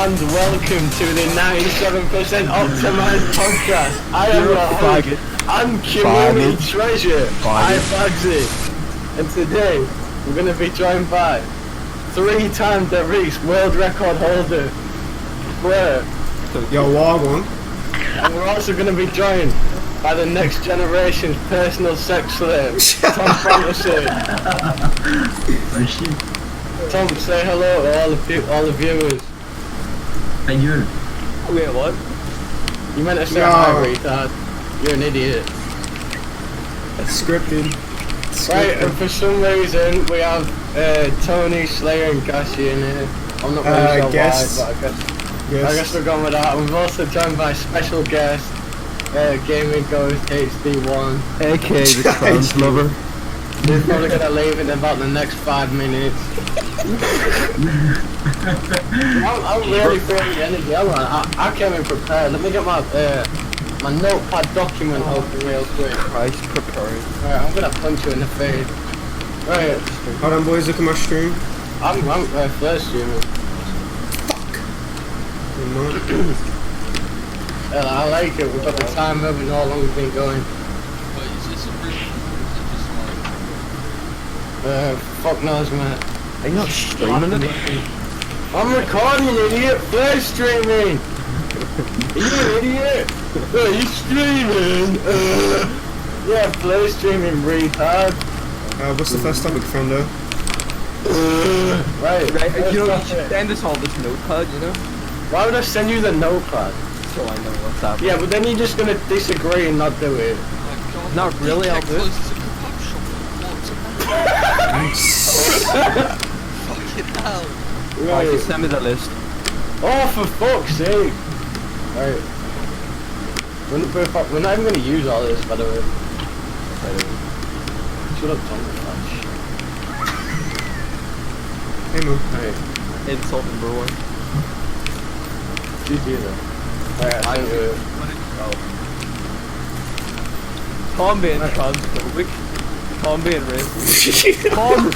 and welcome to the 97% Optimised podcast. I am your host and community treasure, Bugsy. And today, we're going to be joined by 3-time The Reese world record holder, Blair. Yo, Wagwan. And we're also going to be joined by the next generation's personal sex slave, Tom Fantasy. Tom, say hello to all the viewers. Thank you. Wait, what? You meant to say hi, retard. You're an idiot. It's scripted. Right, and for some reason we have Tony, Slayer and Gashi in here. I'm not really sure why, but I guess we're going with that. And we've also joined by special guest, Gaming Ghost HD1. A.K.A. the trans lover. He's probably gonna leave in about the next 5 minutes. I'm really feeling the energy. I came in prepared. Let me get my notepad document open real quick. Christ prepared. Alright, I'm gonna punch you in the face. Right. Hold on, boys, look at my stream. I'm first streaming. Fuck. I like it. We've got the time moving how long we've been going. Wait, is this a real one or is it just like... Fuck knows, man. Are you not streaming it? I'm recording, idiot! Play streaming! You idiot! Are you streaming? Yeah, play streaming, retard. What's the first topic, friendo? Right, You know, you should send us all this notepad, you know? why would I send you the notepad? So I know what's happening. Yeah, but then you're just gonna disagree and not do it. Oh my god. Not really, I'll do it. Close to a kebab shop and Fucking hell. Alright, just send me the list. Oh, for fuck's sake! Right. We're not even gonna use all this, by the way. Shut up, Tom. Hey, man. Right. Insult number one. GG though. Alright, I think Tom being transphobic. Tom being racist. Tom.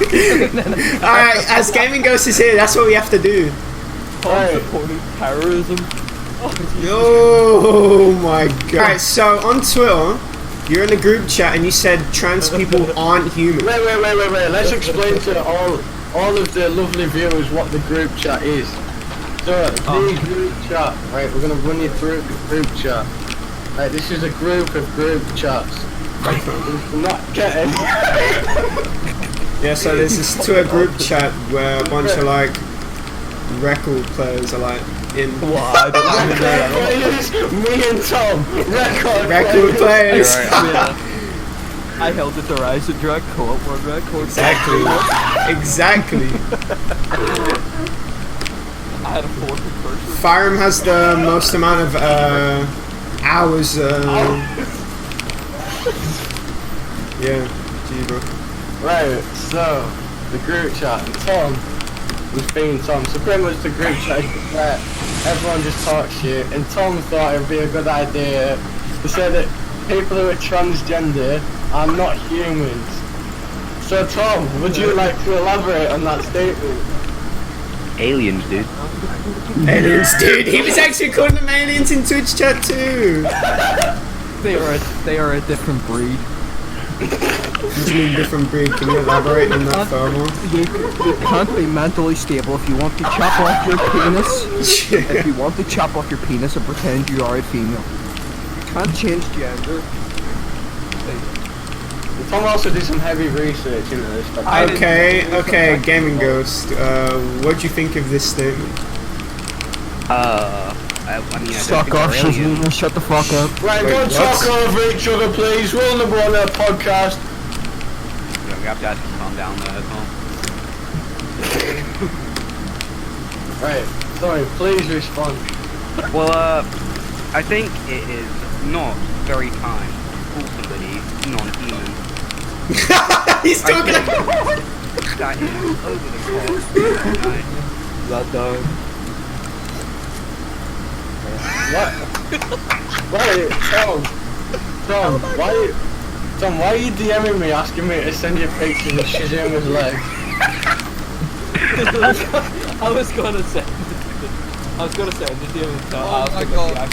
Alright, as Gaming Ghost is here, that's what we have to do. Tom supporting terrorism. Oh my god. Alright, so on Twitter, you're in a group chat and you said trans people aren't human. Wait. Let's explain to all of the lovely viewers what the group chat is. So, the group chat, right, we're gonna run you through the group chat. Right, this is a group of group chats. I'm not getting. Yeah, so there's this Twitter group chat where a bunch of like record players are like in. What? I don't know. Me and Tom, Record players. Yeah. I held it to rise and drag co-op one record. Exactly. I had a fourth person. Firearm has the most amount of hours. Yeah, gee, bro. Right, so the group chat. Tom was being Tom. So pretty much the group chat is that everyone just talks shit, and Tom thought it would be a good idea to say that people who are transgender are not humans. So Tom, would you like to elaborate on that statement? Aliens, dude. Aliens, dude. He was actually calling them aliens in Twitch chat too. They are a different breed. What do you mean different breed? Can you elaborate on that further? You can't be mentally stable if you want to chop off your penis. If you want to chop off your penis and pretend you are a female. You can't change gender. Tom also did some heavy research into this stuff. Okay, Gaming Ghost. What do you think of this statement? I mean, I Suck don't off, think they're aliens. Shazina, shut the fuck up. Right, Wait, don't what? talk over each other, please. Rule number 1 of the podcast. You have to calm down, that's all. Right, sorry, please respond. Well, I think it is not very kind to call somebody non-human. He's talking. That is over the top. That dog. What? Wait, Tom, why are you DMing me asking me to send you pictures of Shazima's legs? I was gonna say. I was gonna say, I just didn't tell. Oh my God.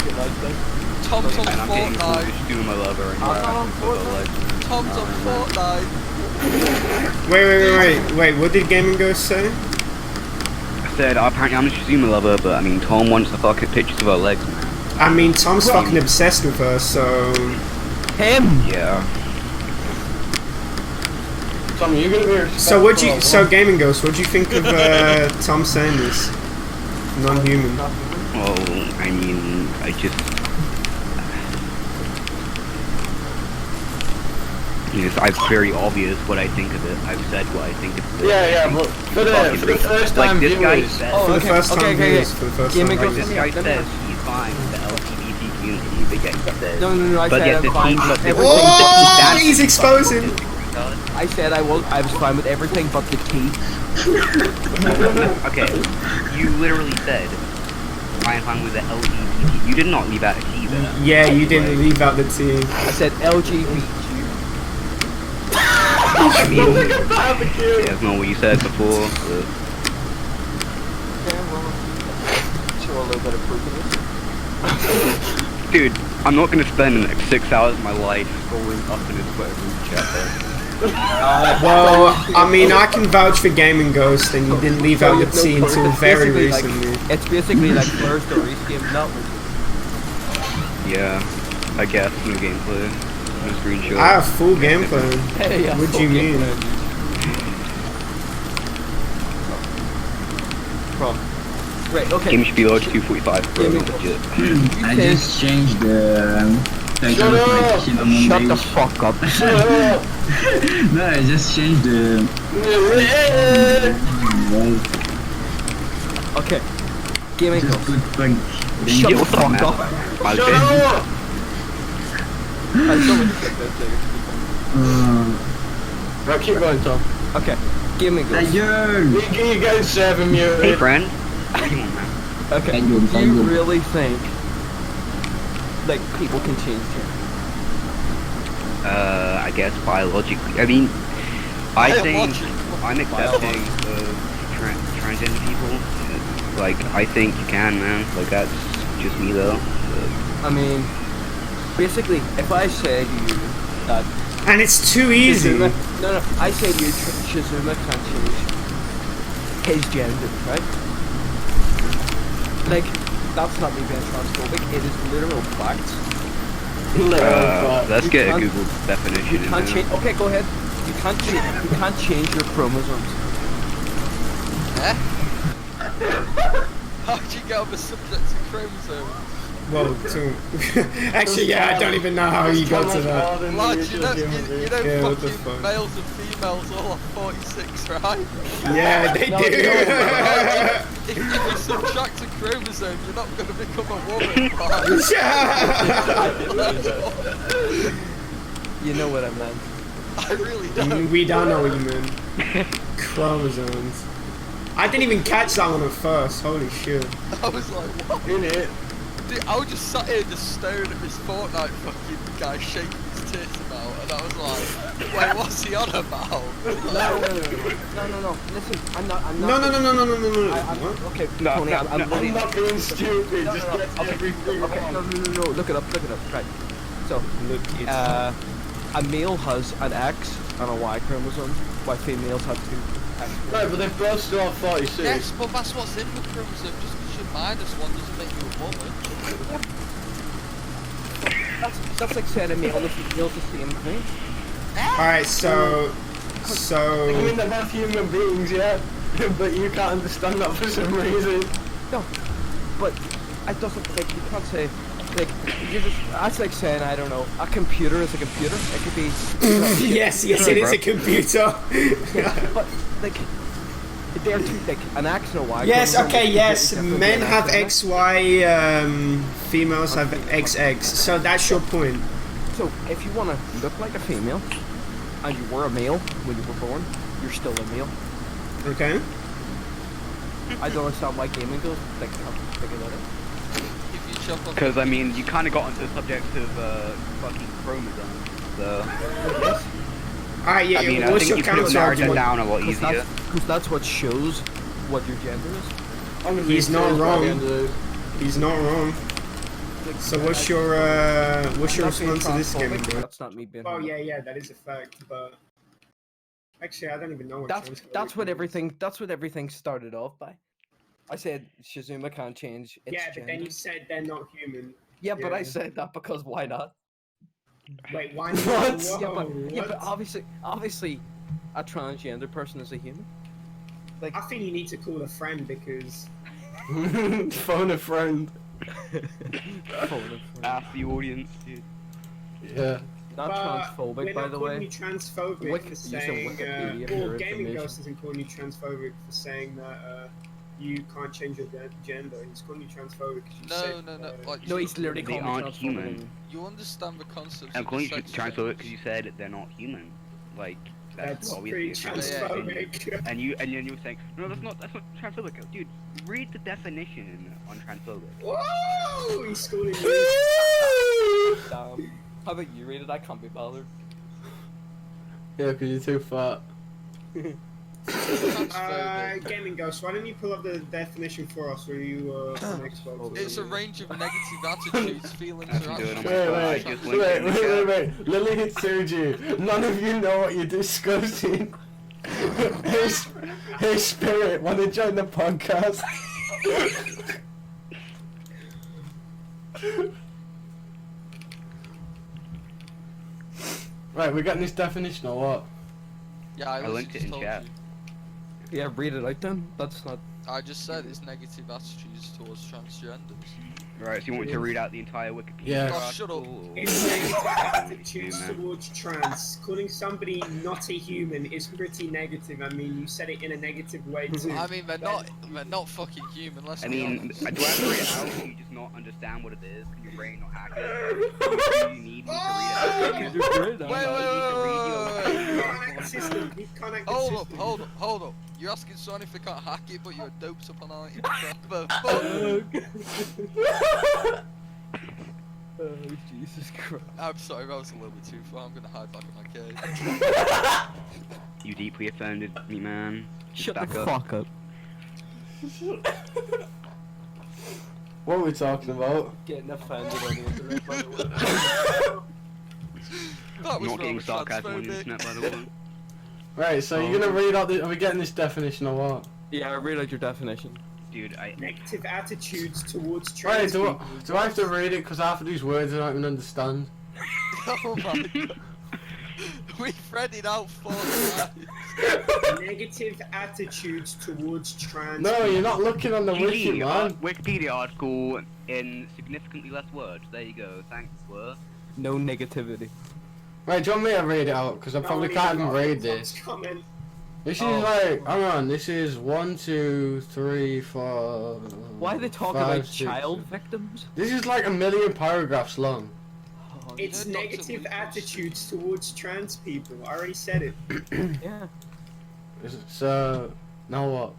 Tom's on And I'm getting called Fortnite. a Stuma lover and I'm not on Tom's on Fortnite. Wait, what did Gaming Ghost say? I said, apparently I'm a Stuma lover, but I mean, Tom wants to fuck at pictures of her legs, man. I mean, Tom's fucking obsessed with her, so... Him! Yeah. Tommy, you're gonna be respectful. So Gaming Ghost, what do you think of Tom saying this? Non-human. Well, I mean, I just... It's very obvious what I think of it. I've said what I think of it. Yeah, but for the first time this guy viewers... said, For the first time viewers, for the first time. like, this guy says he's fine with the LGBT community, but yet he says... No, I But said yet I'm the fine team with that everything. Oh, he's exposing! I said I was fine with everything but the tea. Okay, you literally said, I'm fine with the LGBT. You did not leave out a T there. Yeah, you didn't leave out the T. I said LGBT. I mean, yeah, that's not what you said before. Show a little bit of proof of Dude, I'm not gonna spend the next 6 hours of my life scrolling up in his Twitter group chat there. Well, I mean, I can vouch for Gaming Ghost, and you didn't leave out the T until very recently. It's basically like Blur Stories game, not Yeah, I guess, no gameplay, no screenshot. I have full gameplay. yeah, What do you mean? Right, okay. Game should be low to 245, bro, legit. I just changed the title of my shit on Shut the Monday. fuck up. No, I just changed the... Okay. Gaming Just Ghost. put like... Shut Yeah, the what's up, fuck man? up. My Shut bad. up! I so much shit that thing. Right, keep going, Tom. Okay. Gaming Thank Ghost. you! You guys serving me. Hey, friend. Come on, man. Okay. Thank you, Do thank you you. really think like people can change gender? I guess biologically. I mean, I think I'm accepting of transgender people. Like, I think you can, man. Like, that's just me, though. I mean, basically, if I said to you that And it's too easy. Shizuma, no, I said to you Shizuma can't change his gender, right? Like, that's not me being transphobic. It is literal facts. Let's You get a can't- Google definition. You can't change. Okay, go ahead. You can't change your chromosomes. How'd you get on the subject of chromosomes? Well, actually, yeah, I don't even know how you got to that. Lads, you know Yeah, what the fucking fuck? males and females all have 46, right? Yeah, they No, do. If you subtract a chromosome, you're not going to become a woman, right? You know what I meant. I really don't. We don't know what you mean. Chromosomes. I didn't even catch that one at first. Holy shit. I was like, what? In it. Dude, I was just sat here just staring at this Fortnite fucking guy shaking his tits about, and I was like, wait, what's he on about? No. Listen, I'm not. No. I'm, What? okay, No, Tony, no, I'm no. I'm not being stupid, No, just no, get okay, everything okay, wrong. no, look it up, right. So, Look, it's a male has an X and a Y chromosome, while females have two X. Right, but they both still have 46. Yes, but that's what's in the chromosome. Just because you're minus one doesn't make you a woman. That's like saying a male and a female's the same thing. alright, so. I mean, they're both human beings, yeah? But you can't understand that for some reason. No, but it doesn't, like, you can't say, like, you just, that's like saying, I don't know, a computer is a computer. It could be, Yes, it is a computer. yeah, but, like, they're two, like, an X and a Y. Yes, chromosome okay, is yes. completely Men different have than an XY, females have XX. So that's your point. So, if you want to look like a female, and you were a male when you were born, you're still a male. Okay? I don't understand why gaming goes, like, can't figure that out. If you chop up Because, I mean, you kind of got into the subject of fucking chromosomes, so... Yes. Alright, yeah, I mean, I what's think your you could have counter narrowed that argument? down a lot easier. Because that's what shows what your gender is. I'm gonna He's be not serious by wrong. the end of this. He's not wrong. So what's your response to this game? That's not me being. Oh yeah, that is a fact. But actually, I don't even know what. That's what everything started off by. I said Shizuma can't change its Yeah, but gender. then you said they're not human. Yeah, but I said that because why not? Wait, why not? What? Whoa, Yeah, but obviously, a transgender person is a human. I think you need to call a friend because Phone a friend. Ask the audience, dude. Yeah. Not transphobic, we're by not the calling way. you transphobic Wiki- for using saying, Wikipedia for or your Gaming information. Ghost isn't calling you transphobic for saying that you can't change your gender. He's calling you transphobic because you said. No. Like, No, he's literally They calling me aren't transphobic. human. You understand the concept I'm of calling you sex transphobic change. because you said they're not human. Like, That's obviously pretty a transphobic. transphobic. And you were saying, no, that's not transphobic. Dude, read the definition on transphobic. Whoa! He's schooling you. How about you read it? I can't be bothered. Yeah, because you're too fat. Gaming Ghost, why don't you pull up the definition for us? Were you on Xbox? It's a range of negative attitudes, feelings, or Actually, actions. do it on my Wait, phone. I just wait, linked it in the wait, chat. wait. Lily Hitsuji, none of you know what you're discussing. Hey, Spirit, want to join the podcast? Right, we're getting this definition or what? Yeah, I linked it in told chat. you. Yeah, read it out then. That's not. I just said it's negative attitudes towards transgenders. Right, so you want me to read out the entire Wikipedia? Yeah. Oh, shut up. article, or- It's negative attitudes man. towards trans. Calling somebody not a human is pretty negative. I mean, you said it in a negative way too. I mean, they're not fucking human. Let's I be mean, honest. do I have to read it out? Can you just not understand what it is? Can your brain not hack it? Do you need me to read it out? You can't act the system. You can't act the system. Hold up. You're asking someone if they can't hack it, but you're doped up on it. The fuck? Oh, Jesus Christ. I'm sorry, that was a little bit too far. I'm gonna hide back in my cave. You deeply offended me, man. Just Shut back the up. fuck up. What are we talking about? Getting offended on the internet, by the way. That was Not getting rather sarcasm on the transphobic. internet, by the way. Right, so you're gonna read out the. Are we getting this definition or what? Yeah, read out your definition. Dude, Negative attitudes towards Right, trans do people. I have to read it? Because half of these words I don't even understand. Oh my god. We've read it out 4 times. Negative attitudes towards trans No, people. you're not looking on the wiki, GG, man. Wikipedia article in significantly less words. There you go. Thanks, Blur. No negativity. Right, do you want me to read it out? Because I probably can't even read this. Comment. This is like, hang on, this is 1, 2, 3, 4. Why are they talking 5, about 6. child victims? This is like 1,000,000 paragraphs long. It's You know, Dr. negative Lucas. attitudes towards trans people. I already said it. Yeah. So, now what?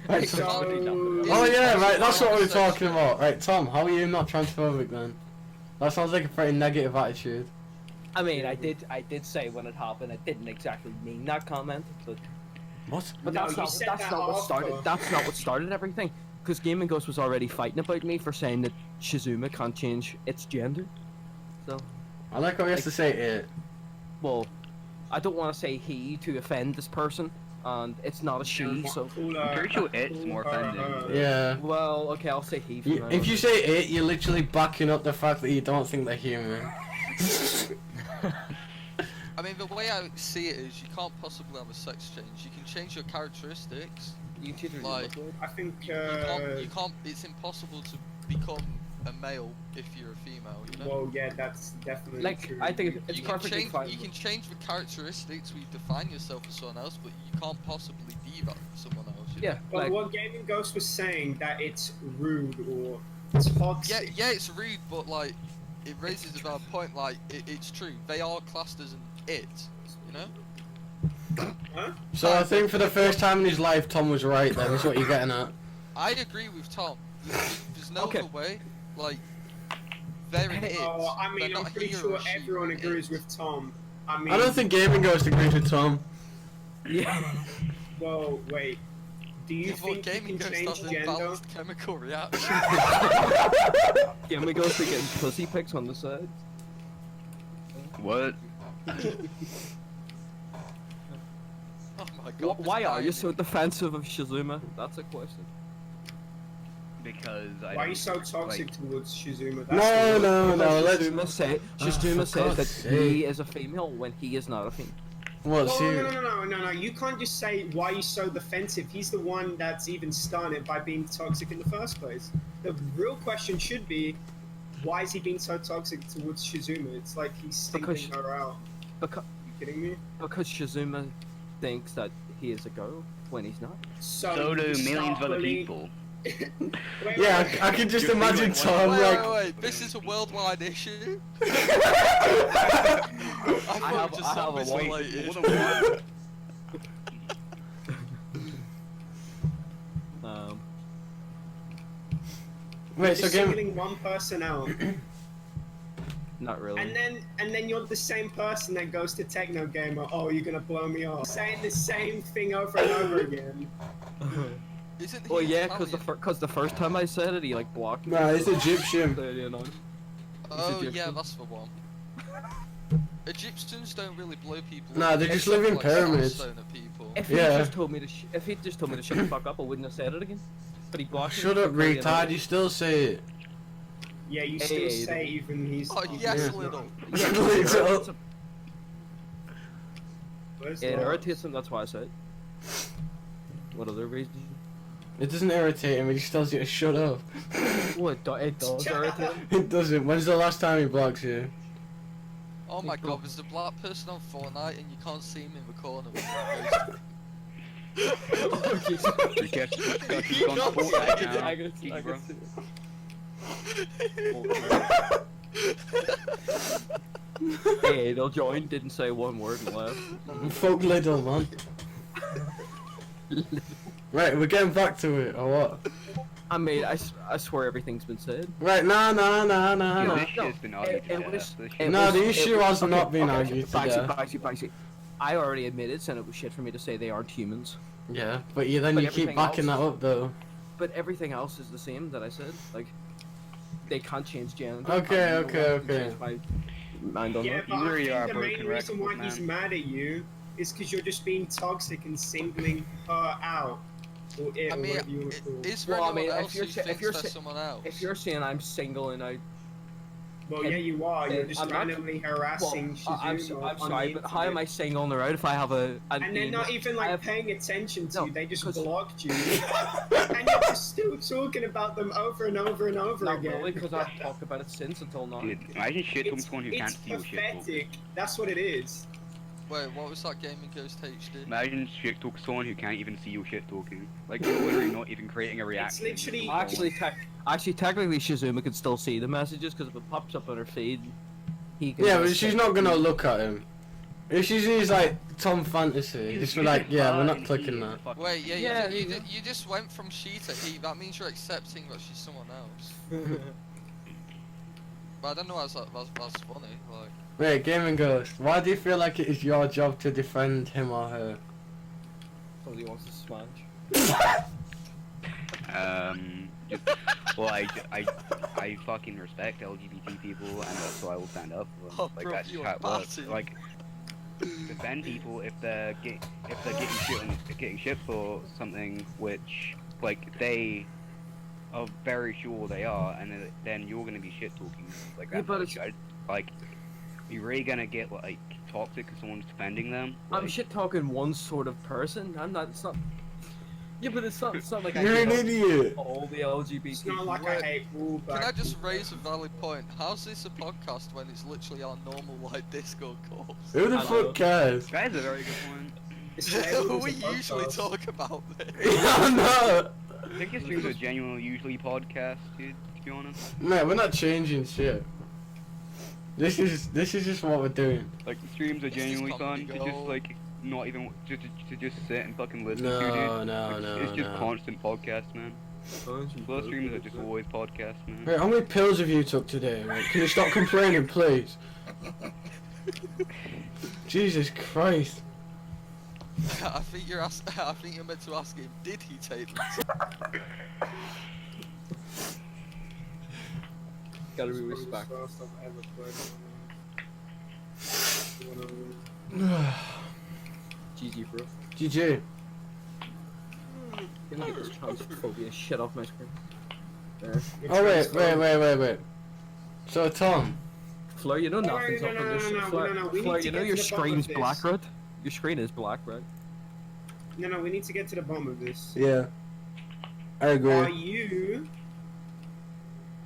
Right, So, oh yeah, right, that's what we were talking about. Right, Tom, how are you not transphobic then? That sounds like a pretty negative attitude. I mean, I did say when it happened, I didn't exactly mean that comment, but What? but No, that's you not said that's that not what after. started. That's not what started everything. Because Gaming Ghost was already fighting about me for saying that Shizuma can't change its gender. So, I like how he has to say it. well, I don't want to say he to offend this person, and it's not a she. So, I'm pretty sure it's more offending. Yeah. well, okay, I'll say he. From now If on. you say it, you're literally backing up the fact that you don't think they're human. I mean, the way I see it is you can't possibly have a sex change. You can change your characteristics. you two Like- I think You can't. It's impossible to become a male if you're a female. You know. well, yeah, that's definitely like true. I think it's you can perfectly change. fine. You can change the characteristics where you define yourself as someone else, but you can't possibly be that for someone else. You know? Yeah, But like what Gaming Ghost was saying that it's rude or Yeah, toxic. yeah, it's rude, but like, it raises a valid point. Like, it's true. They are classed as an it. You know. Huh? So I think for the first time in his life, Tom was right then, is what you're getting at. I agree with Tom. There's no Okay. other way. Like, they're an it. Oh, I mean, They're I'm not pretty he or sure she, everyone they're agrees it. with Tom. I mean, I don't think Gaming Ghost agrees with Tom. yeah. Well, wait. Do you Yeah, but think you gaming can goes change to gender? balanced chemical reaction. Game we goes to getting pussy pics on the side. What? Oh my god. Why are you this so defensive of Shizuma? That's a question. Because I Why are you don't, so toxic like, towards Shizuma? No, no, no. Because Let's. Shizuma for says God's that sake. he is a female when he is not a female. What? Oh, See? no. You can't just say why are you so defensive. He's the one that's even started by being toxic in the first place. The real question should be, why is he being so toxic towards Shizuma? It's like he's singling her out. Because, You kidding me? because Shizuma thinks that he is a girl when he's not. so do you start millions of other bullying- people. Wait, Yeah, wait. I can just You're imagine thinking, Tom like. wait, this is a worldwide issue? I I thought have- it was I just have a zombies white- related. More than one. Wait, so You're game. singling one person out, Not really. and then you're the same person that goes to Techno Gamer. Oh, you're gonna blow me off, saying the same thing over and over again. Isn't he Well, yeah, Italian? because the first time I said it, he like blocked me. Nah, it's Egyptian. You know. Oh, Egyptian. yeah, that's the one. Egyptians don't really blow people Nah, up, they just except live in for, like, pyramids. sandstone at people. If he Yeah. just told me to if he just told me to shut the fuck up, I wouldn't have said it again. But he blocked me. Shut up, because, you know, retard. You still say it. Yeah, you Hey, still hey, say even he's. Oh, he's yes, not. little. Yeah, Little. Where's it the- irritates him. That's why I said. What other reason? It doesn't irritate him. He just tells you to shut up. Well, it does irritate him. It doesn't. When's the last time he blocks you? Oh my god, there's a black person on Fortnite and you can't see him in the corner when you're You get gone full I right can- now. I can- Gee, I bro. can see it. Hey, they'll join. Didn't say one word and left. Fuck little man. Right, we're getting back to it, or what? I mean, I swear everything's been said. Right, nah. Yeah, this shit's been argued to It death. was- This it shit- No, was- the issue has not been okay, argued to death. Baxi. I already admitted, and it was shit for me to say they aren't humans. Yeah, but you then But you keep everything backing that else- up though. But everything else is the same that I said. Like, they can't change gender. Okay, I'm the one who okay. changed my mind on Yeah, that. but You really I are think a the main broken reason why record, he's man. mad at you is because you're just being toxic and singling her out. Or it, I or mean, whatever you want to call it. is there Well, I anyone mean, if else you're who sa- if thinks you're they're sa- someone else? If you're saying I'm single and I, Well, yeah, you are. You're just I'm not- randomly harassing I'm Shizuma. sorry, but how am I single on the road if I have an And they're not even I like have- paying attention to No, you, they just 'cause- blocked you. And you're just still talking about them over and over and over Not again. really, because I've talked about it since until now. Dude, imagine shit talking to It's, someone who can't it's see your shit talking. pathetic. That's what it is. Wait, what was that Gaming Ghost HD? Imagine shit talk to someone who can't even see your shit talking. Like, you're literally not even creating a reaction. literally- Actually, technically, Shizuma can still see the messages because if it pops up on her feed, he can. Yeah, but just she's say- not gonna look at him. If she sees like Tom Fantasy, just be like, yeah, we're not clicking that. Wait, yeah, Yeah, you just went from she to he. That means you're accepting that she's someone else. But I don't know why that's funny. Like, Wait, Gaming Ghost, why do you feel like it is your job to defend him or her? Because he wants to smash. Just, well, I fucking respect LGBT people, and that's why I will stand up for them. Oh, Like, bro, that's you're how it works. batty. Like, defend people if they're getting shit for something which, like, they are very sure they are, and then you're gonna be shit talking like that. Yeah, but much. Like, you're really gonna get like toxic if someone's defending them. I'm Like, shit talking one sort of person. I'm not. It's not. Yeah, but it's not. It's not like You're I an hate idiot! all the LGBT. It's not like I hate rulebook. can I just raise a valid point? How's this a podcast when it's literally our normal like Discord calls? Who the I know. fuck cares? that is a very good point. It's labeled we as a usually podcast. talk about this. No! I think your streams are genuinely usually podcasts, dude. To be honest, No, we're not changing shit. This is just what we're doing. like the streams are This is genuinely fun comedy to just gold. like not even to just sit and fucking listen to, No, dude. no, Like, no, it's just no. constant podcasts, man. Most streams are just always podcasts, man. Wait, how many pills have you took today? Mate? Can you stop complaining, please? Jesus Christ. I think you're meant to ask him, did he take them? Gotta be It's respect. the first I've ever played. GG, bro. GG. Gonna get this transphobia shit off my screen. There. Oh wait. So Tom, Fleur, you know No, nothing's no, up no, on no, this. no, no, Fleur, no, no, we need Fleur, to you know get your to the bottom screen's of this. black, right? Your screen is black, right? No, we need to get to the bottom of this. yeah, I Are agree. you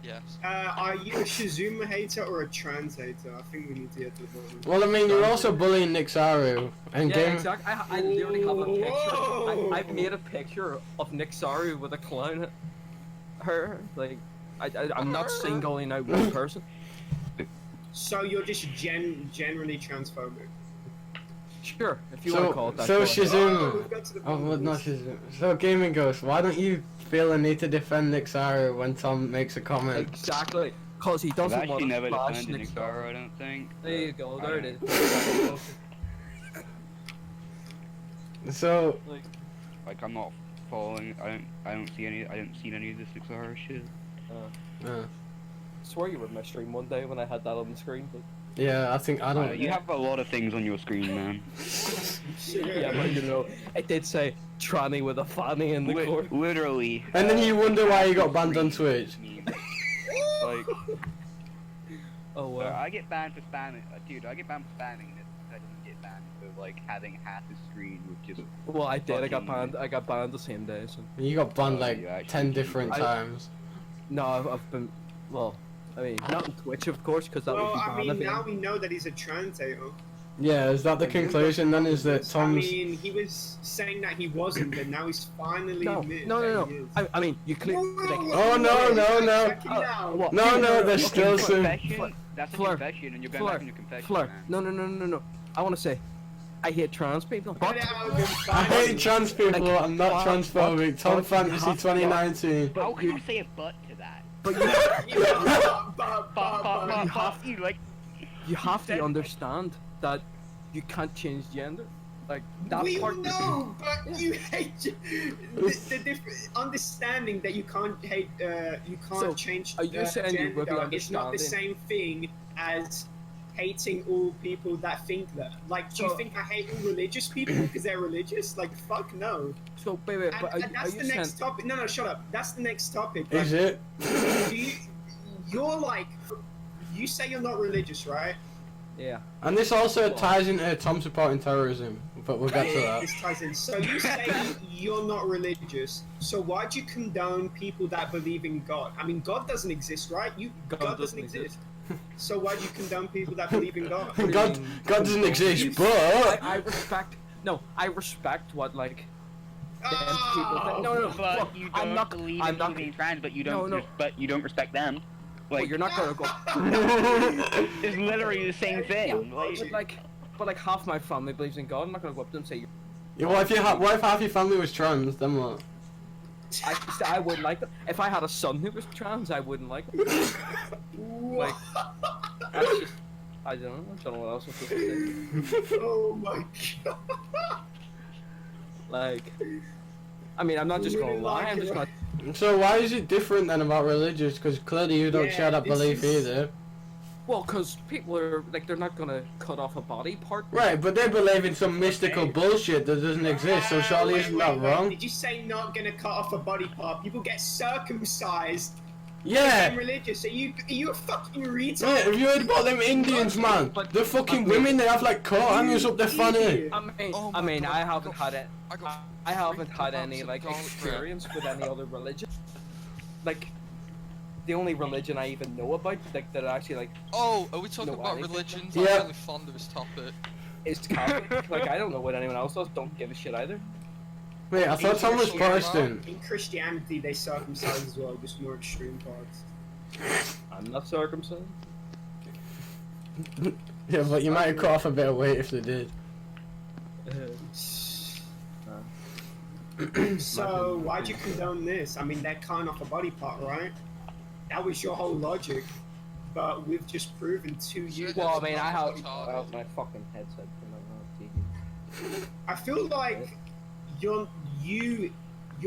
Yes. are you a Shizuma hater or a trans hater? I think we need to get to the bottom. Well, I mean, you're also bullying Nick Saru and Yeah, game. exactly. I literally have a picture. Whoa! I've made a picture of Nick Saru with a clown. Her, like, I'm not singling out one person. So you're just generally transphobic. Sure, if you want to call it that. So go ahead. Shizuma. we've got to the Oh, bottom well, of not this. Shizuma. So Gaming Ghost, why don't you feel a need to defend Nick Saru when Tom makes a comment? Exactly, cause he I've doesn't actually want to never smash defended Nick Nick Saru, I don't think. There you go, there it is. So, Like I'm not following. I don't see any of this Nick Saru shit. uh, I swear you were in my stream one day when I had that on the screen. But... yeah, I think I don't. You have a lot of things on your screen, man. Yeah, but you know, it did say tranny with a fanny in the corner. Literally. And then you wonder why you got banned on Twitch. Like, Oh wow. I get banned for spamming. Dude, I get banned for spamming. I didn't get banned for like having half the screen with just. Well, I did. I got fucking- banned. I got banned the same day. So You got banned Oh, like you actually 10 did. different I- times. no, I've been. Well, I mean, not on Twitch, of course, because that Well, would be I banned. mean, if now it- we know that he's a trans hater. Yeah, is that the conclusion then? Is that I Tom's. mean, he was saying that he wasn't, and now he's finally No, admitted no, that no, he no. is. I mean, you could. Whoa, like, whoa, Oh, no, whoa, no, whoa, no. check it out. what? No, no, there's Okay, still some. confession. That's a Fleur, confession, and you're going Fleur, back on your confession. Fleur, man. no. I want to say, I hate trans people, Get but it out of him, I finally. hate trans people, Like, I'm not what? transphobic. Tom What? Fantasy What? 2019. How can you say a butt to that? but You know, You like. you have to understand that you can't change gender. Like that we part. know, but you hate the different understanding that you can't hate. You can't So, change. are you saying you would be gender is not the understanding? same thing as hating all people that think that. Like, do you So- think I hate all religious people because they're religious? Like, fuck no. So wait, but And are that's you the next saying? topic. No, shut up. That's the next topic. Is Like, it? you're like, you say you're not religious, right? Yeah. And this also ties into Tom supporting terrorism, but we'll get to that. This ties in. So you say you're not religious. So why do you condone people that believe in God? I mean, God doesn't exist, right? God doesn't exist. So why do you condone people that believe in God? God doesn't exist, but I respect. No, I respect what like. them people think. No, no, But look, you I'm don't not. believe I'm in not. people being trans, but you No, don't. no. But you don't respect them. Well, Like you're not gonna go. it's literally the same thing. But like half my family believes in God. I'm not gonna go up to them and say. yeah, what if half your family was trans? Then what? I wouldn't like them. If I had a son who was trans, I wouldn't like them. Like, that's just. I don't know what else I'm supposed to say. Oh my god. Like, I mean, I'm not just gonna Really lie. like I'm it, just not. So why is it different then about religious? Because clearly you don't Yeah, share that this belief is- either. Well, because people are like, they're not gonna cut off a body part. Right, but they believe in some mystical bullshit that doesn't exist, so surely Wait, isn't wait, that wait. wrong? Did you say not gonna cut off a body part? People get circumcised. Yeah! I'm religious. Are you a fucking retard? Yeah, have you heard about them Indians, man? But- The fucking women, they have like coat hangers up their fanny. Idiot. Oh my God, I haven't had it. I got I haven't freaked had out any to like Donald Trump. experience with any other religion. Like, the only religion I even know about, like that actually like Oh, are we talking No, about anything. religions? Yeah. I'm really fond of this topic. is Catholic. Like, I don't know what anyone else does. Don't give a shit either. Wait, I thought Tom was Protestant. In Christianity, they circumcise as well, just more extreme parts. I'm not circumcised. Yeah, but you might have cut off a bit of weight if they did. So why'd you condone this? I mean, they're cutting off a body part, right? That was your whole logic, but we've just proven to you. Shit. Well, I mean, I have Retarded. my fucking headset for my TV. I feel like you're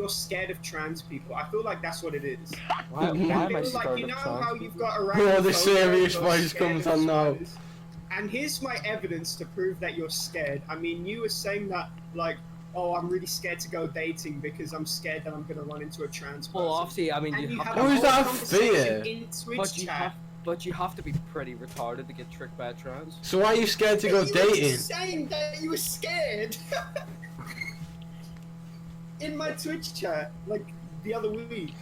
scared of trans people. I feel like that's what it is. Why am I Like, scared you of know trans how people? you've got Oh, the arachnophobia, serious you're voice scared comes of on now. spiders. And here's my evidence to prove that you're scared. I mean, you were saying that, like, oh, I'm really scared to go dating because I'm scared that I'm gonna run into a trans person. Well, obviously, I mean, And you you have have to, How a is whole that conversation fair? in Twitch but you chat. have, but you have to be pretty retarded to get tricked by a trans. So why are you scared to go You were dating? just saying that you were scared. In my Twitch chat, like the other week.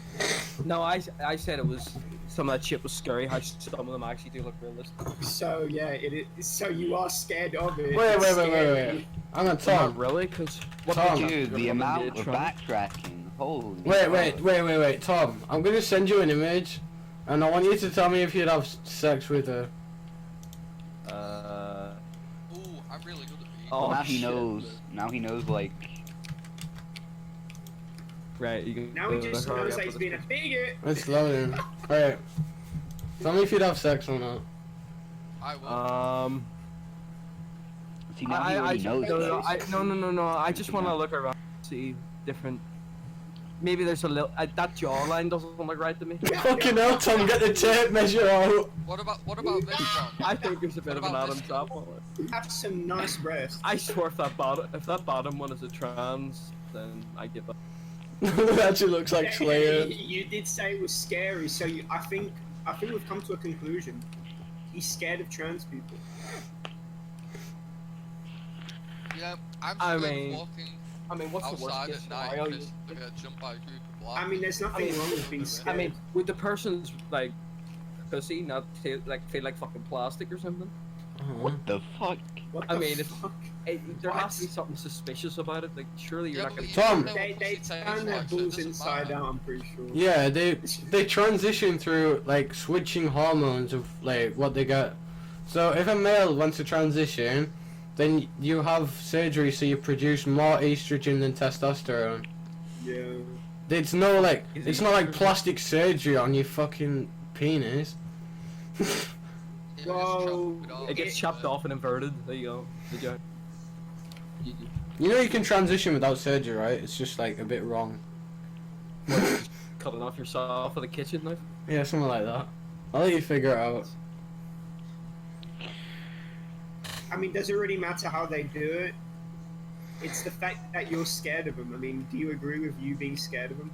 No, I said it was some of that shit was scary. How some of them actually do look realistic. So yeah, it is. So you are scared of it. Wait, It's wait, scary. I'm gonna Not Tom. really, because what Tom. Dude, the amount of backtracking. Holy. Wait, Tom. I'm gonna send you an image, and I want you to tell me if you'd have sex with her. Ooh, I'm really good at reading. Oh, Now he shit. knows. Now he knows, like. Right, you can. Now he just knows that he's being a bigot. It's loading. Alright. Tell me if you'd have sex or not. I will. See, now he already knows. No. I just want to look around, see different. Maybe there's a little. That jawline doesn't look right to me. Fucking hell, Tom, get the tape measure out. What about this one? I think there's a bit of an What about Adam this top on it. Have some nice breasts. I swear if that bottom one is a trans, then I give up. It actually looks like Slayer. You did say it was scary, so I think we've come to a conclusion. He's scared of trans people. Yeah, I'm I scared mean, of walking I mean, what's the worst outside case at night scenario? because they're gonna jump by a group of black. I mean, there's nothing I mean- wrong with being I scared. mean, would the person's like pussy not feel like fucking plastic or something? What the fuck? what I the mean, if- fuck? There What? has to be something suspicious about it. Like, surely you're Yeah, not but gonna. you Tom! don't know They what pussy tastes turn their like, so it balls doesn't inside matter. out. I'm pretty sure. Yeah, they transition through like switching hormones of like what they get. So if a male wants to transition, then you have surgery so you produce more estrogen than testosterone. Yeah. It's not like plastic surgery on your fucking penis. Yeah, just Well, chop it off. It gets chopped off and inverted. There you go. Did you? You know you can transition without surgery, right? It's just like a bit wrong. Cut it off yourself with a kitchen knife. Yeah, something like that. I'll let you figure it out. I mean, does it really matter how they do it? It's the fact that you're scared of them. I mean, do you agree with you being scared of them?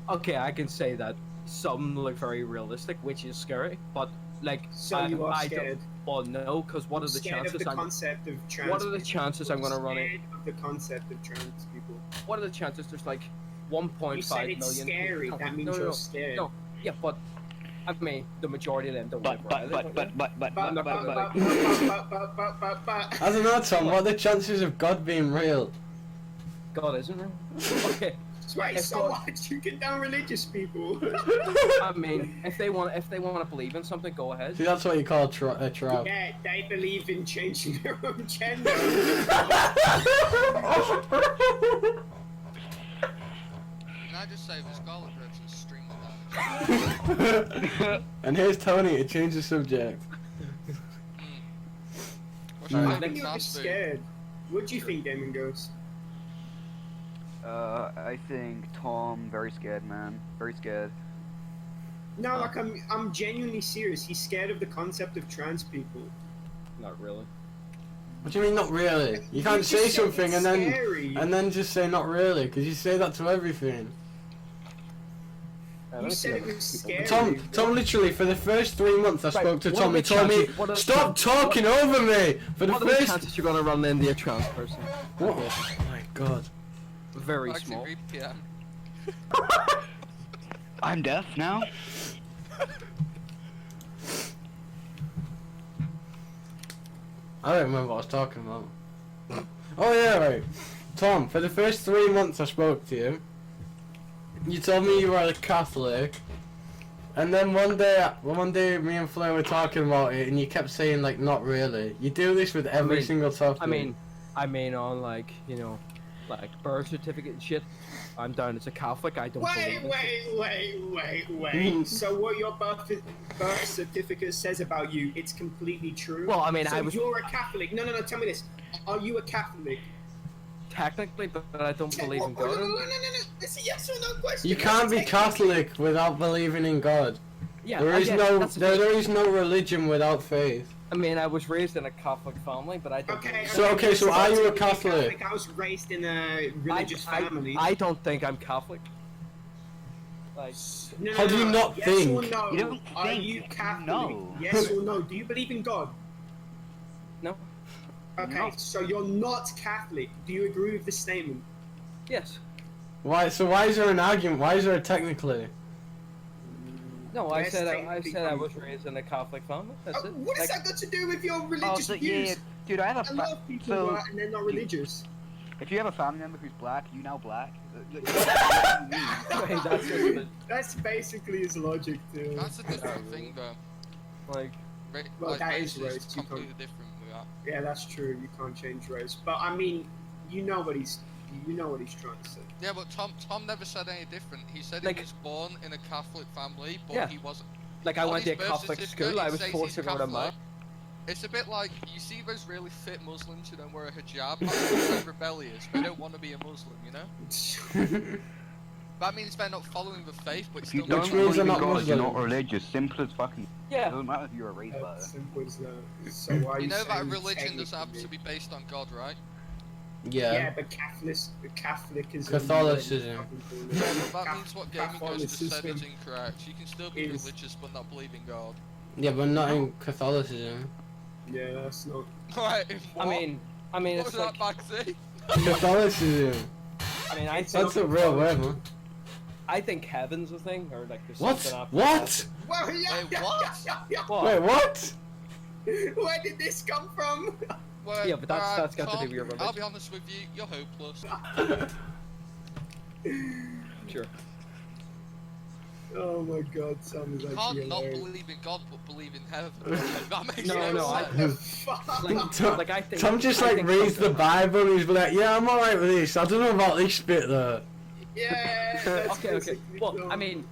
Okay, I can say that some look very realistic, which is scary. But like, So you are I scared. Well, no, because what are the Scared chances? of the concept of trans. What are the chances I'm gonna run it? Scared of the concept of trans people. What are the chances? There's like You 1.5 said million. it's scary. No, That means no, you're no. scared. No. Yeah, but I mean, the majority of them don't live where I live, But. I'm not gonna like. I don't know, Tom. What are the chances of God being real? God isn't real. Okay, Wait, If so God- what? You get down religious people. I mean, if they want to believe in something, go ahead. See, that's what you call a trap. Yeah, they believe in changing their own gender. Can I just say the Scarlet Reds are extremely damaged? And here's Tony to change the subject. What should I I think make you're fast just food? scared. What do you think, Damon Ghost? I think Tom, very scared, man. Very scared. No, like I'm genuinely serious. He's scared of the concept of trans people. Not really. What do you mean, not really? You can't just say said something it's scary. and then just say not really, because you say that to everything. I You don't said see it other was people. scary. Tom, literally, for the first 3 months I Right, spoke to what Tom, are he the told me, chances- what are the stop chances- talking over me! For the What are the first... chances you're gonna run into a trans person? What? Oh my god. Very Actually, small. VPN. I'm deaf now. I don't remember what I was talking about. Oh yeah, right. Tom, for the first 3 months I spoke to you, you told me you were a Catholic, and then one day me and Flair were talking about it, and you kept saying like, not really. You do this with every mean- single topic. I mean on like, you know, like birth certificate and shit. I'm down as a Catholic. I don't Wait, believe in wait. So what your birth certificate says about you, it's completely true? Well, I mean, so I was you're a Catholic. No, tell me this. Are you a Catholic? technically, but I don't believe in No. God. It's a yes or no question. You can't be Catholic without believing in God. Yeah, There is that's the thing. there is no religion without faith. I mean, I was raised in a Catholic family, but I don't. Okay. So are you a Catholic? I was raised in a religious family. I don't think I'm Catholic. Like, No, How do you not yes think? Or no? You don't Are think, you you Catholic? know. Yes or no? Do you believe in God? no. Okay, No. so you're not Catholic. Do you agree with this statement? Yes. Why? So why is there an argument? Why is there a technically? No, I Yes, said I technically. was raised in a Catholic family. That's it. What has that got to do with your religious Oh, views? yeah, dude, I have A lot of people so are, and they're not religious. if you have a family member who's black, you now black. Wait, that's just a, That's basically his logic, too. That's a different thing, though. like. Well, Like, that is race race, you completely different with that. Yeah, that's true. You can't change race, but I mean, you know what he's trying to say. Yeah, but Tom never said any different. He said Like- he was born in a Catholic family, but Yeah. he wasn't. Like, I On went to a his birth Catholic certificate, school, I it was says forced to he's go to Catholic. mass. It's a bit like, you see those really fit Muslims who don't wear a hijab? They're rebellious. They don't want to be a Muslim, you know? That means they're not following the faith, but If you still don't Which believe means believe they're in not God, you're not Muslim. religious. Simple as fucking. It Yeah. doesn't matter if you're a race That's letter. simple as that. So why are You you know that saying religion doesn't have to technically? be based on God, right? Yeah, but Catholicism. Catholicism. Yeah, but that means what Gaming Ghost just said is Catholicism incorrect. You can still be is- religious but not believe in God. Yeah, but not in Catholicism. Yeah, that's not. Right, I mean, what it's was like, that, Baxi? Catholicism. I mean, That's a real word, man. I think heaven's a thing, or like there's What? something after What? Well, yeah, Wait, what? that. What? Wait, what? Where did this come from? Well, Yeah, but that's got to do Tom, with your I'll religion. be honest with you, you're hopeless. Sure. Oh my God, Sam is You actually can't not hilarious. believe in God but believe in heaven. That makes No, no no, I- sense. What the fuck? Like, Tom, like I think. Tom just I like think reads the something- Bible and he's like, yeah, I'm alright with this. I don't know about this bit though. Yeah. That's Okay, okay. basically Well, Tom. I mean,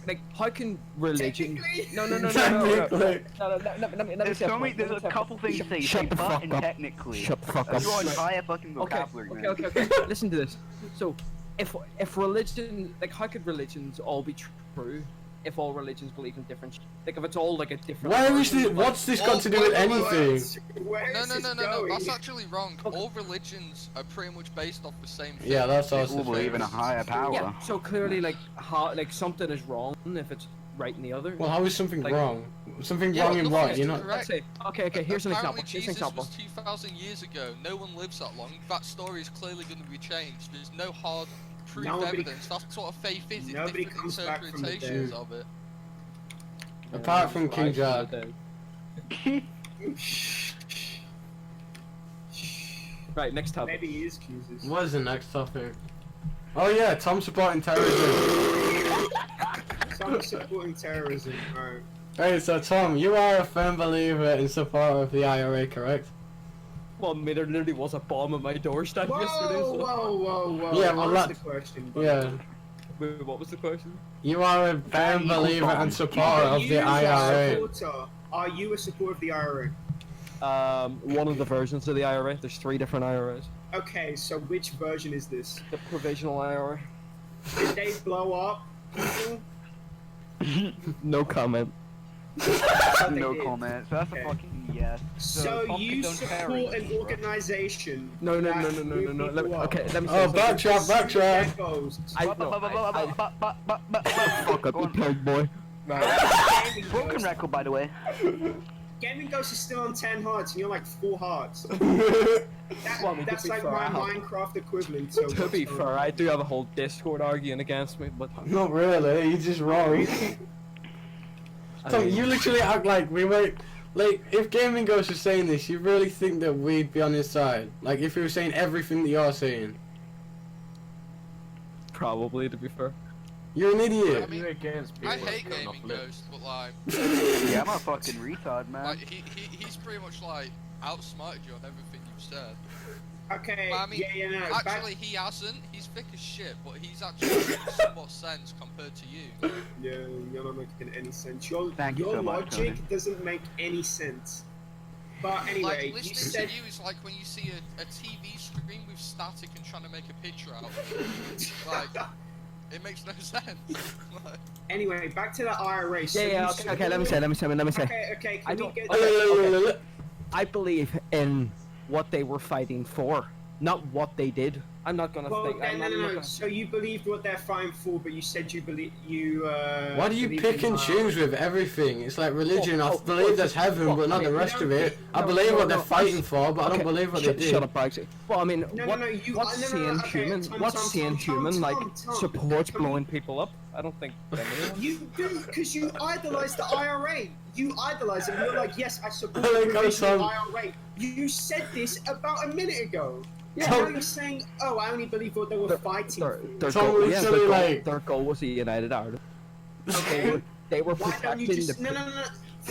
like, how can religion? Technically? No. Technically. Let me There's say so many. let There's me a say couple things to say. You Shut say the but fuck and up. technically. Shut the fuck That's up. your entire fucking Okay, vocabulary, man. okay. Listen to this. So, if religion, like, how could religions all be true if all religions believe in different? Like, if it's all like a different. Why is version, this? like- What's this got to do with anything? Where No, is this no, going? that's actually wrong. Okay. All religions are pretty much based off the same thing. Yeah, that's They also all believe in a true. higher power. Yeah. So clearly, like, how, like, something is wrong if it's right in the other. Well, how is something Like- wrong? Something Yeah, wrong in nothing what? is You're not. correct. Let's say, okay. Here's an Apparently example. Here's an Jesus example. was 2,000 years ago. No one lives that long. That story is clearly going to be changed. There's no hard proof Nobody- evidence. That's what faith is. It's Nobody different comes back from the dead. interpretations of it. Apart from King Rise Jack. the dead. Right, next topic. Maybe he is Jesus. What is the next topic? Oh yeah, Tom supporting terrorism. Some supporting terrorism. Right. Hey, so Tom, you are a firm believer in support of the IRA, correct? Well, I mean, there literally was a bomb at my doorstep yesterday. Whoa, So... whoa. Yeah, well, Ask that- the question. buddy. Yeah. Wait, what was the question? You are a firm believer and supporter Are of you the a IRA. supporter? Are you a supporter of the IRA? One of the versions of the IRA. There's 3 different IRAs. Okay, so which version is this? The provisional IRA. Did they blow up people? No comment. They No did. comment. So that's Okay. a fucking yes. So Tom you condones support terrorism, an bro. organization? No. that Let blew me, people up? okay, let me say Oh, something. backtrack. That goes. Fuck up, you pig boy. Gaming Broken Ghost- record, by the way. Gaming Ghost is still on 10 hearts and you're like 4 hearts. Well, I mean, to That's be like fair, my I have- Minecraft equivalent. So To be fair, I do have a whole Discord arguing against me, but Not really, you're just wrong. I Tom, mean, you literally act like we were. Like, if Gaming Ghost was saying this, you really think that we'd be on his side? Like, if he was saying everything that you're saying? probably, to be fair. You're an idiot. I mean, against I hate Gaming Ghost, but like, Yeah, I'm a fucking retard, man. like he's pretty much like, outsmarted you on everything you've said. Okay, But I mean, no. actually, he hasn't. He's thick as shit, but he's actually making somewhat sense compared to you. Yeah, you're not making any sense. Your Thank you so much, logic Tony. doesn't make any sense. But anyway, Like, you listening said to you is like when you see a TV screen with static and trying to make a picture out of it. Like, it makes no sense. Like, anyway, back to the IRA. So Yeah, you okay, let me say. Okay, I can we don't- get okay. I believe in what they were fighting for, not what they did. I'm not gonna Well, think. I'm not no. gonna- So you believed what they're fighting for, but you said you believe you. Why do you believed pick in and IRA. choose with everything? It's like religion. I Oh, believe there's heaven, but not the rest of it. I believe what they're fighting for, but I don't believe what they did. Shut up, Bagsy. Well, I mean, No, what, no, you- what's no, seeing okay, human? Tom, What's Tom, seeing Tom, human Tom, like Tom, supports Tom. blowing people up? I don't think. You do, because you idolize the IRA. You idolize it. You're like, yes, I support Oh my the God, provision of Tom. IRA. You said this about a minute ago. Yeah. Now you're saying, oh, I only believe what they were fighting Their, for. their, Tom goal, literally, like- their goal was a united Ireland. They were Why don't you protecting just the. no.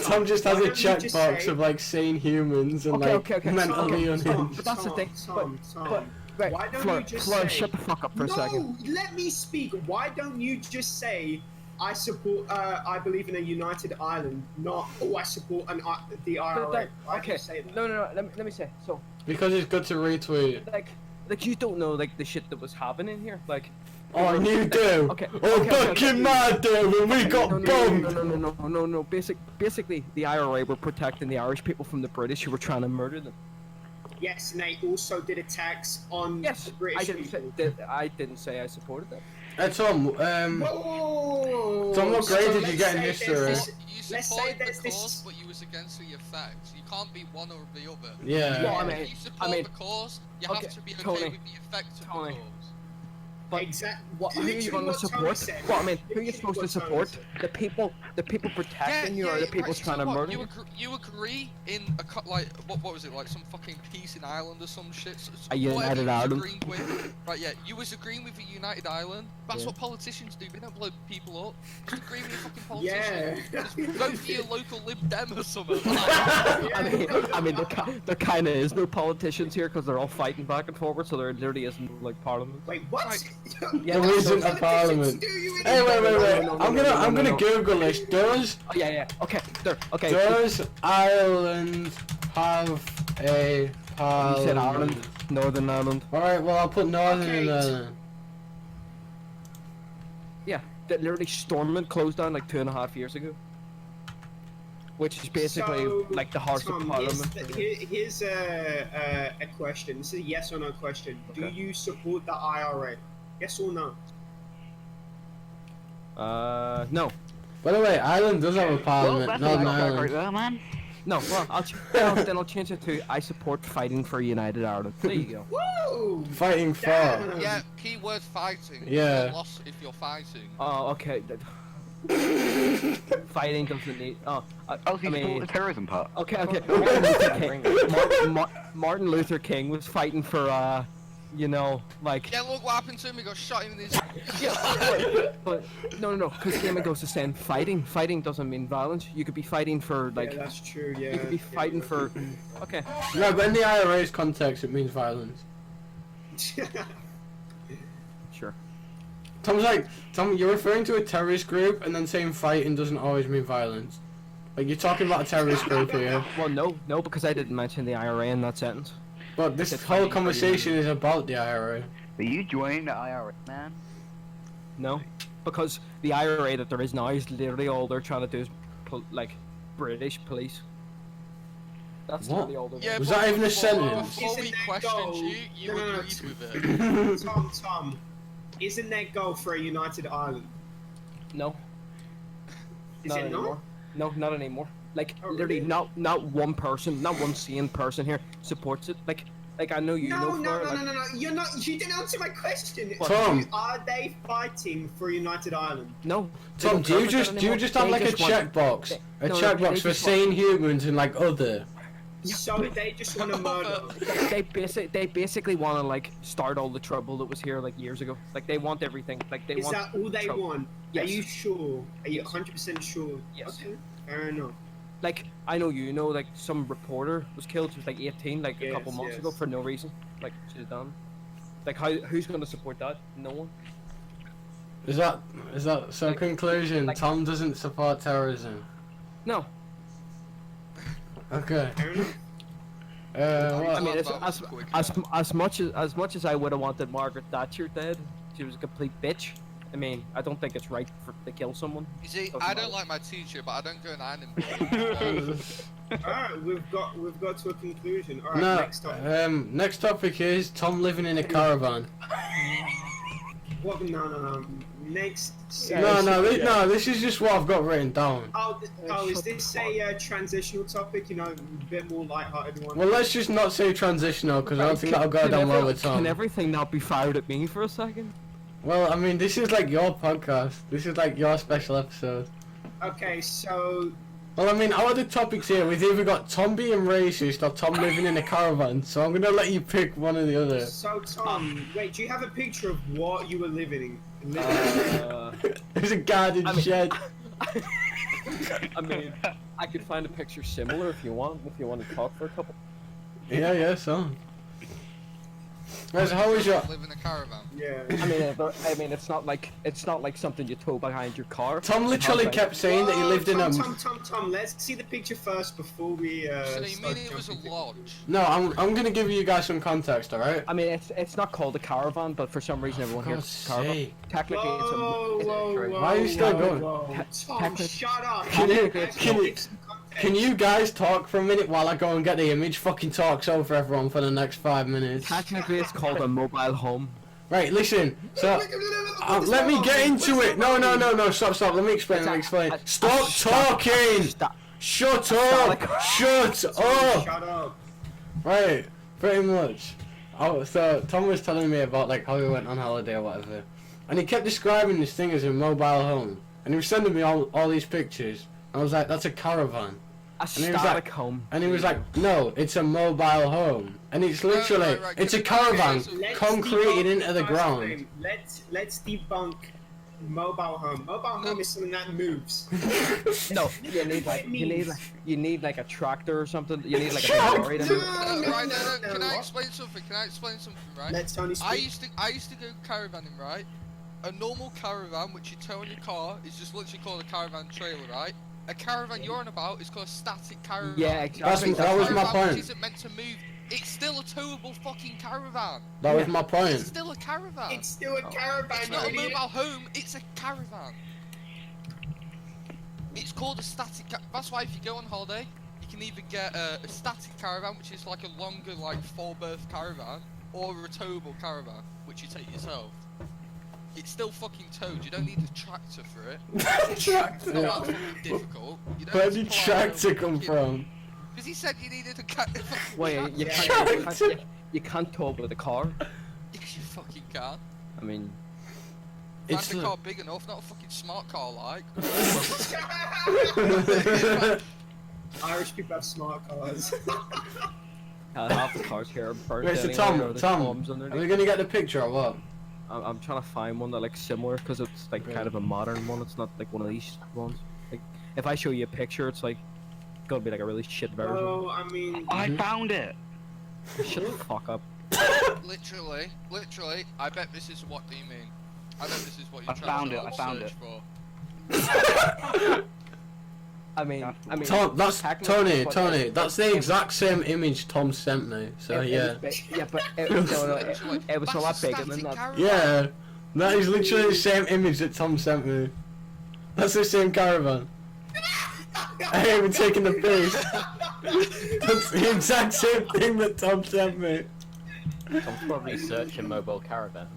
Tom just has Why a don't you just checkbox say- of like sane humans and Okay, like okay. mentally Tom, unhinged. But that's the thing. Tom, But right, why don't Fleur, you just Fleur, say? shut the fuck up for a second. No, let me speak. Why don't you just say, I support, I believe in a united Ireland, not, oh, I support the IRA. Why don't Okay. you say that? No. Let me say. So, Because it's good to retweet. like you don't know like the shit that was happening here. Like. Oh, and you do. Okay. Oh, okay, fucking okay. mad do when we got bombed. No. Basically, the IRA were protecting the Irish people from the British who were trying to murder them. Yes, and they also did attacks on Yes, the British people. I didn't say I supported that. Tom, Whoa! Tom, what grade did you let's get in say history? there's you Let's say supported there's the this- cause, but you was against the effects. You can't be one or the other. Yeah. Well, If you support the cause, you okay, have to be okay Tony, with the effects of Tony. the cause. But Exactly. what, who are you going to support? Well, I mean, who are you supposed to support? The people protecting you, or the people right, trying so to what, murder you? you? You agree in a like what was it like some fucking peace in Ireland or some shit? A united whatever you was Ireland. agreeing with, right? Yeah, you was agreeing with a united Ireland. That's Yeah. what politicians do. They don't blow people up. Just agree with your fucking politician. Yeah. Just vote for your local Lib Dem or something. Like, I mean, there kind of is no politicians here because they're all fighting back and forward, so there literally isn't like parliament. Wait, what? Yeah, There isn't a parliament. Hey, wait. No, I'm gonna no. Google this. Does Oh, yeah. Okay, there. Okay. Does Ireland have a parliament? You said Ireland, Northern Ireland. Alright, well I'll put Northern Okay, in there. Yeah, that literally Stormont closed down like 2.5 years ago. Which is basically So, like the House Tom, of Parliament. Here's a question. This is a yes or no question. Do Okay. you support the IRA? Yes or no? No. By the way, Ireland does have a parliament, Northern Ireland. there, man. No, well, then I'll change it to I support fighting for a united Ireland. There you go. Woo! Fighting for. Damn. yeah, keyword fighting. Yeah. You're lost if you're fighting. Oh, okay. Fighting doesn't need. Oh, Oh, so I you support mean. the terrorism part? Okay. Martin Luther King was fighting for, like. Yeah, look what happened to him. He got shot in his. But no, because Gaiman goes to saying fighting. Fighting doesn't mean violence. You could be fighting for like. Yeah, that's true. Yeah. You could be fighting for. Okay. No, but in the IRA's context, it means violence. Sure. Tom's like, Tom, you're referring to a terrorist group and then saying fighting doesn't always mean violence. Like, you're talking about a terrorist group here. Well, no, because I didn't mention the IRA in that sentence. But this It's whole fighting for conversation is about the IRA. Are you joining the IRA, man? No, because the IRA that there is now is literally all they're trying to do is like British police. That's What? literally all they're Yeah, Was but that even a before- sentence? Before we Isn't that questioned goal- you No, agreed with it. Tom, isn't that goal for a united Ireland? No. Is Not it anymore. No, not anymore. Like Oh, literally, really? not one person, not one sane person here supports it. Like I know you know. No, Fleur, like, no. You're not. You didn't answer my question. Tom. Are they fighting for a united Ireland? No. they Tom, don't do you care about just that do you anymore. just have They like a just want- checkbox? they- A no, checkbox they for just want- sane humans and like other? So they just want to murder. They basically want to like start all the trouble that was here like years ago. Like they want everything. Like they Is want. that all they trouble. want? Yes. Are you sure? Are you 100% sure? Yes. Okay. Fair enough. like I know you know like some reporter was killed. She was like 18, like a Yes, couple months yes. ago for no reason. Like she's done. Like who's gonna support that? No one. Is that so? Like- Conclusion: like- Tom doesn't support terrorism. No. Okay. Fair enough. What? I mean, it's That was quick, as much as I would have wanted Margaret Thatcher dead, she was a complete bitch. I mean, I don't think it's right to kill someone. You see, Doesn't I don't matter. like my teacher, but I don't go and iron him. Alright, we've got to a conclusion. Alright, No. next topic. Next topic is Tom living in a caravan. What? No. Next. No. This is just what I've got written down. Is shut this the a transitional topic? You know, a bit more light-hearted one. Well, let's just not say transitional because I don't think that'll go down well with Tom. Can everything not be fired at me for a second? Well, I mean, this is like your podcast. This is like your special episode. Okay, so Well, I mean, our other topics here, we've either got Tom being racist or Tom living in a caravan, so I'm gonna let you pick one or the other. Tom, wait, do you have a picture of what you were living in? There's a garden I mean- shed. I mean, I could find a picture similar if you want to talk for a couple. Yeah, so. Whereas, how was your... Live in a caravan. Yeah. I mean, it's not like something you tow behind your car. Tom literally kept saying that he lived in a... Tom, let's see the picture first before we. So you start mean it was a jumping. lodge? No, I'm gonna give you guys some context, alright? I mean, it's not called a caravan, but for some reason everyone hears God's caravan. sake. Technically, Whoa, whoa, whoa, Why are you still whoa, going? whoa. Tom, Technically- shut up. Can you- Let's can you- give some context. Can you guys talk for a minute while I go and get the image? Fucking talks over everyone for the next 5 minutes. technically it's called a mobile home. Right, listen, so... let me get into it! No, stop, let me explain, Stop talking! Shut up! Shut up! Shut up. Right, pretty much. Oh, so Tom was telling me about like how he went on holiday or whatever, and he kept describing this thing as a mobile home, and he was sending me all these pictures. I was like, that's a caravan, A And he was static like- home. and he was like, no, it's a mobile home, and it's literally, right. it's a Can we- caravan Let's concreted debunk into the first ground. thing. Let's debunk mobile home. Mobile home is something that moves. No, you need What it means. you need like a tractor or something. You need like a Shut big lorry to move. Right, no, can I what? explain something? Right? Let Tony I speak. used to go caravanning, right? A normal caravan, which you tow in your car, is just literally called a caravan trailer, right? A caravan you're on about is called a static caravan. Yeah, exactly. That was my Caravan, point. which isn't meant to move. It's still a towable fucking caravan. That was my It's point. still a caravan. It's still a caravan, It's you not a idiot. mobile home, it's a caravan. It's called a static that's why if you go on holiday, you can either get a static caravan, which is like a longer, like 4-berth caravan, or a towable caravan, which you take yourself. It's still fucking towed, you don't need a tractor for it. It's not that fucking difficult. You don't Where have to did pull out tractor a come fucking- from? Because he said you needed a Wait, you Yeah. can't tow with a car. You fucking can. I mean, It's Find a the- car big enough, not a fucking smart car like. Irish people have smart cars. half the cars here are burnt Wait, so anyway, or Tom, there's bombs are we underneath. gonna get the picture or what? I'm trying to find one that like similar because it's like Okay. kind of a modern one. It's not like one of these ones. Like if I show you a picture, it's like gonna be like a really shit version. Oh, I mean, I found it. Shut the fuck up. Literally, I bet this is what you mean. I bet this is what you're I trying found to it, I found search it. for. I mean, Tom, that's technically, Tony. That's the exact same image Tom sent me. So yeah, yeah, but it was a lot bigger than that. yeah, that is literally the same image that Tom sent me. That's the same caravan. I ain't even taking the piss. That's the exact same thing that Tom sent me. Tom's probably searching mobile caravans.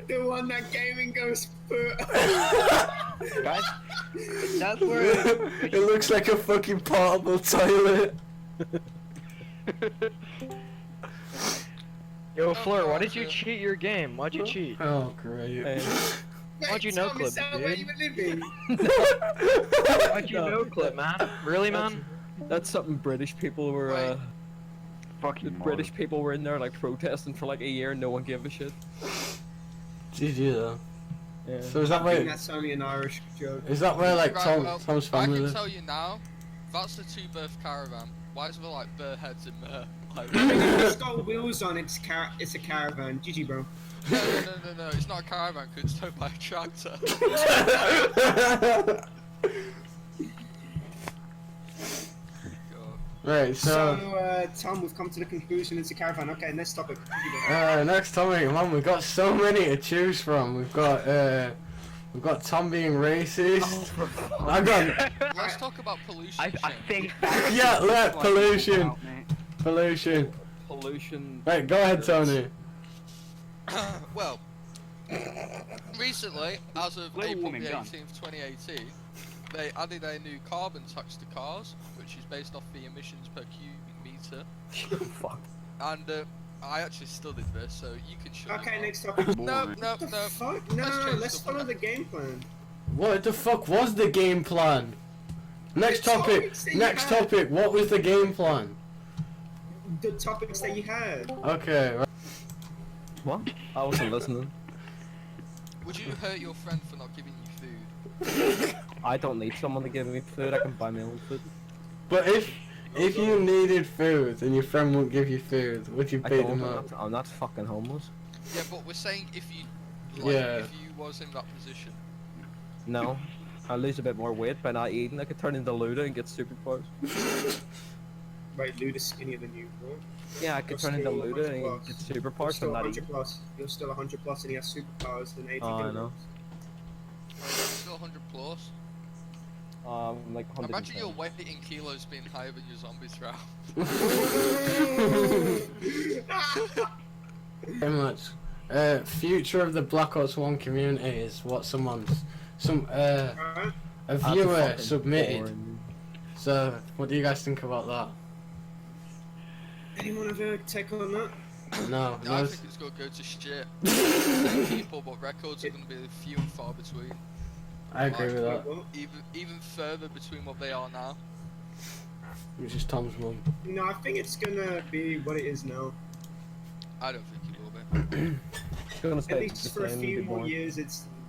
the one that gaming goes put. Guys, that's where It looks like a fucking portable toilet. Yo, Fleur, why did you cheat your game? Why'd you cheat? Oh great. Why'd you Wait, no Tom, clip, is that where dude? you were living? Why'd you no clip, man? Really, man? That's something British people were. Right. fucking The British people were in there like protesting for like a year. No one gave a shit. GG though. Yeah. So is I that think where? that's only an Irish joke. Is that where like Right, well, Tom's I family can lives? tell you now, that's the two-berth caravan. Why is there like bare heads in there? Like, It's got wheels on it, it's a caravan. GG, bro. no, it's not a caravan because it's towed by a tractor. God. Right, so Tom, we've come to the conclusion it's a caravan. Okay, next topic. next topic, man, we've got so many to choose from. We've got Tom being racist. I got Let's talk about pollution. I Shane. think. pollution. Pollution. Pollution. Right, go ahead, Tony. Well, recently, as of Global April warming the done. 18th, 2018, they added a new carbon tax to cars, which is based off the emissions per cubic meter. Fuck. And I actually studied this, so you can shut Okay, it off. next topic. No. What the fuck? No, Let's change let's the follow plan. the game plan. What the fuck was the game plan? Next The topic. topics that you Next had. topic. What was the game plan? The topics that you had. Okay. Right. What? I wasn't listening. Would you hurt your friend for not giving you food? I don't need someone to give me food. I can buy my own food. But if you needed food and your friend won't give you food, would you I beat don't. him up? I'm not fucking homeless. Yeah, but we're saying if you, like, Yeah. if you was in that position. No. I lose a bit more weight by not eating. I could turn into Luda and get superpowers. Right, Luda's skinnier than you, bro. Yeah, I could You're turn into still Luda 100 and plus. get You're superpowers still and not 100 eat. plus. You're still 100 plus and he has superpowers than 80 Oh, I know. Still 100 plus. Like 110. Imagine your weight in kilos being higher than your zombies round. Very much. Future of the Black Ops 1 community is what some Alright. a That's viewer fucking submitted. boring. So what do you guys think about that? Anyone have a take on that? No, I no. think it's gonna go to shit. Same people, but records are gonna be few and far between. I agree with that. What? Even further between what they are now. Which is Tom's mum. No, I think it's gonna be what it is now. I don't think it will be. It's gonna At stay least the for a same, few be more boring. years,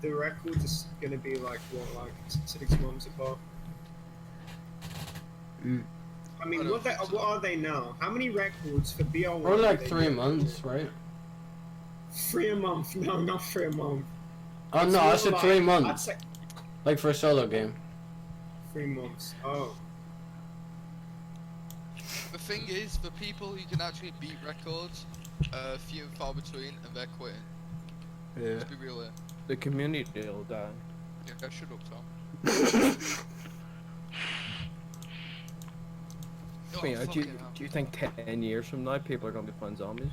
the records is gonna be like 6 months apart. Mm. I mean, I don't think so. what are they now? How many records for BR1? Probably like are they 3 doing? months, right? 3 a month? No, not 3 a month. Oh It's no, I more said like- 3 I'd months. say Like for a solo game. 3 months. Oh. The thing is, for people who can actually beat records, few and far between, and they're quitting. Yeah. Let's be real here. The community will die. Yeah, shut up, Tom. Oh, Wait, do fucking you, hell. do you think 10 years from now people are gonna be playing zombies?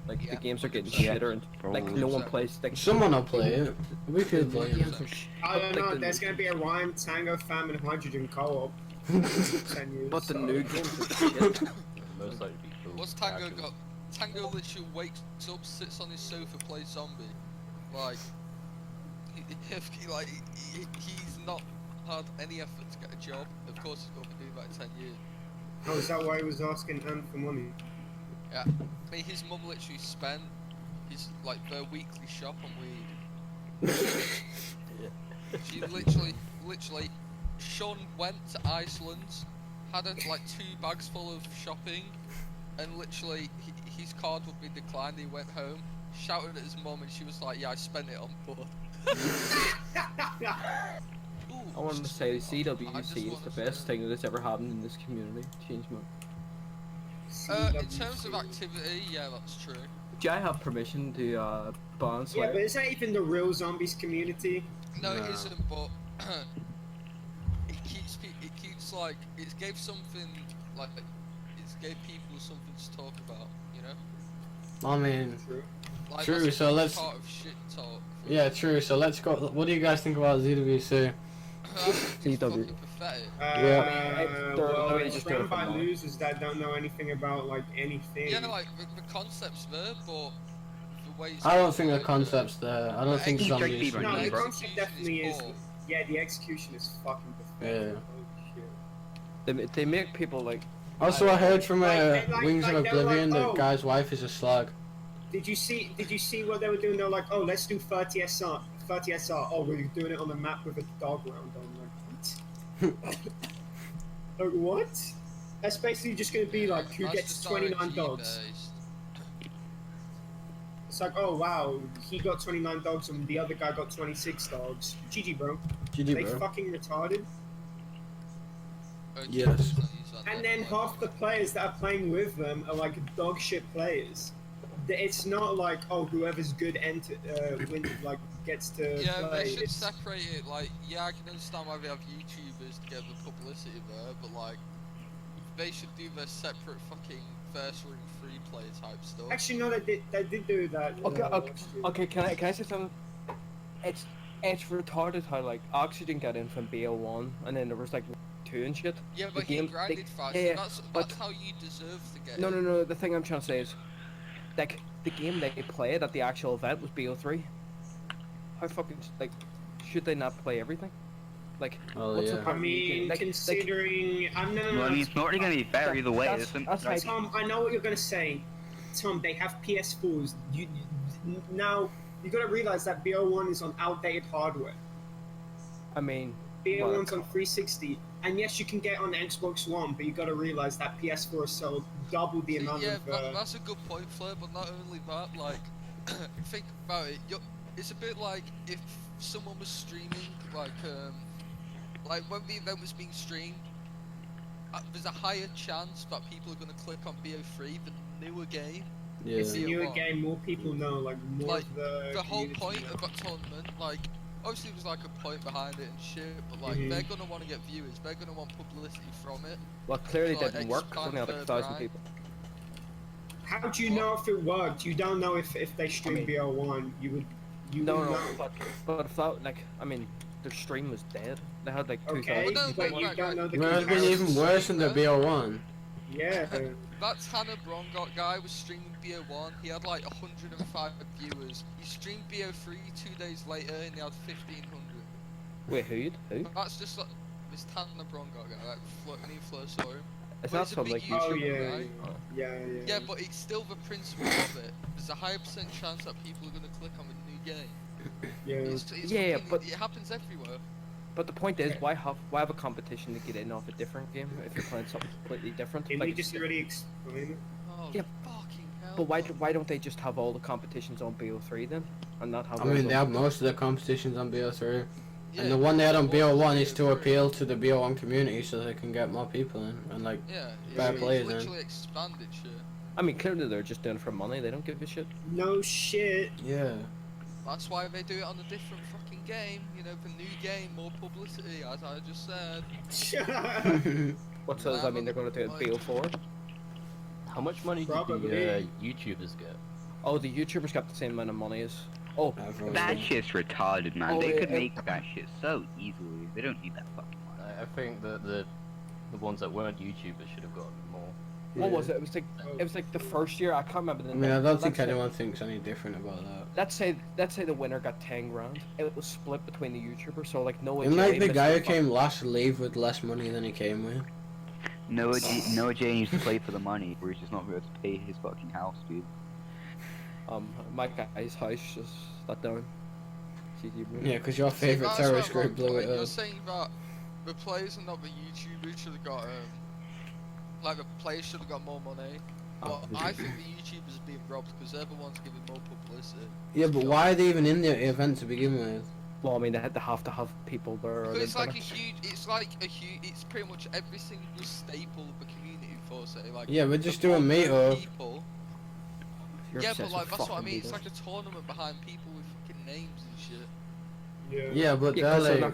Like Yeah, the games are getting 100%. shitter and like no one 100%. plays like Someone will play it. We could play the it. games are I don't like know, the there's new- gonna be a Rhyme, Tango, Famine, Hydrogen co-op. 10 years. But the so- new games are shit. Most likely be cool. What's Tango Actually. got? Tango literally wakes up, sits on his sofa, plays zombie. Like, he's not had any effort to get a job. Of course, he's got to be doing that in 10 years. Oh, is that why he was asking Ant for money? Yeah. I mean, his mum literally spent his their weekly shop on weed. She literally, Sean went to Iceland, had like 2 bags full of shopping, and literally his card would be declined. He went home, shouted at his mum, and she was like, "Yeah, I spent it on board." I wanted to say the I just CWC is wanna the say- best thing that's ever happened in this community. Change my. In terms of activity, yeah, that's true. Do I have permission to ban Yeah, Slayer? but is that even the real zombies community? No, No. it isn't, but it keeps like it gave something like it gave people something to talk about, you know. I mean, True. Like, True, that's a so big let's- part of shit talk. yeah, true. So let's go. What do you guys think about ZWC? It's CW. fucking pathetic. they're Well, literally it's just run doing it by for money. losers that don't know anything about like anything. Yeah, like the concept's there, but the way it's I don't think the like, concept's there. I don't think Easter egg zombies. fever. No, the Bro. concept definitely is. poor. Yeah, the execution is fucking pathetic. Yeah. Holy shit. They make people like. Also, I heard from Like, Wings of they were like, Oblivion that oh. guy's wife is a slag. Did you see what they were doing? They were like, oh, let's do 30 SR. 30 SR. Oh, we're doing it on the map with a dog round on. Like, what? Like, what? That's basically just gonna be like, who That's gets just 29 RNG dogs? based. It's like, oh wow, he got 29 dogs and the other guy got 26 dogs. GG, bro. GG, They bro. fucking retarded. Okay, Yes. let's not use that And then, then like, half the players that are playing with them are like dog shit players. It's not like, oh, whoever's good win, like gets to Yeah, play. they should It's, separate it. Like, yeah, I can understand why they have YouTubers to get the publicity there, but like, they should do their separate fucking first ring free play type stuff. actually, no, they did do that. Okay, last year. okay. Can I say something? It's retarded how like Oxygen got in from BO1 and then there was like 2 and shit. Yeah, The but he game- grinded they- fast. yeah, That's but- how you deserve to get No, in. no, no. The thing I'm trying to say is, like, the game they played at the actual event was BO3. How fucking like, should they not play everything? Like, Oh, what's the yeah. I point of mean, using- like, considering, I'm no, no, Well, I no. mean, it's not really going to be fair either way. that's- Isn't that's like- Tom, I know what you're gonna say. Tom, they have PS4s. Now you gotta realize that BO1 is on outdated hardware. I mean, BO1's on 360, and yes, you can get on Xbox One, but you gotta realize that PS4 is sold double the See, amount yeah, of. that's a good point, Flair, but not only that, like, think about it, it's a bit like if someone was streaming, like when the event was being streamed, there's a higher chance that people are going to click on BO3, the newer game. Yeah. It's a newer what? game. More people know. Like more Like, of the. The whole community point know. of that tournament, like, obviously there's like a point behind it and shit, but like, Mhm. they're going to want to get viewers, they're going to want publicity from it. well, clearly Like, didn't work. 'Cause only had like expand 1,000 further people. How do you know if it worked? You don't know if they stream mean- BO1. You would. You No, would no, know. but if that, like, I mean, their stream was dead. They had like 2,000 Okay, Well, no, people. but no, you right, don't right. know the Well, it's been even comparison. worse than the BO1. Yeah. That Tanner Brongot guy was streaming BO1, he had like 105 viewers. He streamed BO3 2 days later and he had 1,500. Wait, who? That's just like, this Tanner Brongot guy, like, me and Fleur saw him. Is But that it's a some big like YouTube Oh YouTube? yeah, right? yeah. Yeah, but it's still the principle of it. There's a higher percent chance that people are going to click on the new game. Yeah. It's Yeah, fucking- but- it happens everywhere. But the point is, why have a competition to get in off a different game if you're playing something completely different? Can Like, we just already explain it? Oh, Yeah, fucking hell. but why don't they just have all the competitions on BO3 then, and not have? I all mean, the- they have most of the competitions on BO3. Yeah, And the one they had on it's all BO1 is to BO3. appeal to the BO1 community so they can get more people in. And like, Yeah, Fair it's play, then. literally expanded shit. I mean, clearly they're just doing it for money. They don't give a shit. No shit. yeah. That's why they do it on a different fucking game. You know, the new game, more publicity, as I just said. What does that mean? They're going to do it BO4? How much money did Probably. the YouTubers get? Oh, the YouTubers got the same amount of money as. Oh, Everyone. That shit's retarded, man. Oh, They yeah, could yeah. make that shit so easily. They don't need that fucking money. I think that the ones that weren't YouTubers should have gotten more. what was it? It was like the first year. I can't remember the I name. mean, I don't Let's think say- anyone thinks any different about that. Let's say the winner got 10 grand. It was split between the YouTubers, so like Noah. It might J the missed guy who the came last leave with less money than he came with. Noah J needs to play for the money, or he's just not going to pay his fucking house, dude. My guy's house just shut down. GG, bro. Yeah, because your See, favourite that's terrorist what I'm group blew like, it You're up. saying that the players and not the YouTubers should have got, like the players should have got more money. But I think the YouTubers are being robbed because they're the ones giving more publicity. Yeah, but why are they even in the event to begin with? Well, I mean, they have to have people there. Or But it's they're like a gonna- huge, it's pretty much every single staple of the community for say like. Yeah, we're the just doing more meetup. people. You're Yeah, but obsessed like with that's what I fucking mean. It's meetups. like a tournament behind people with fucking names and shit. Yeah, but Yeah, they're 'cause they're like, not-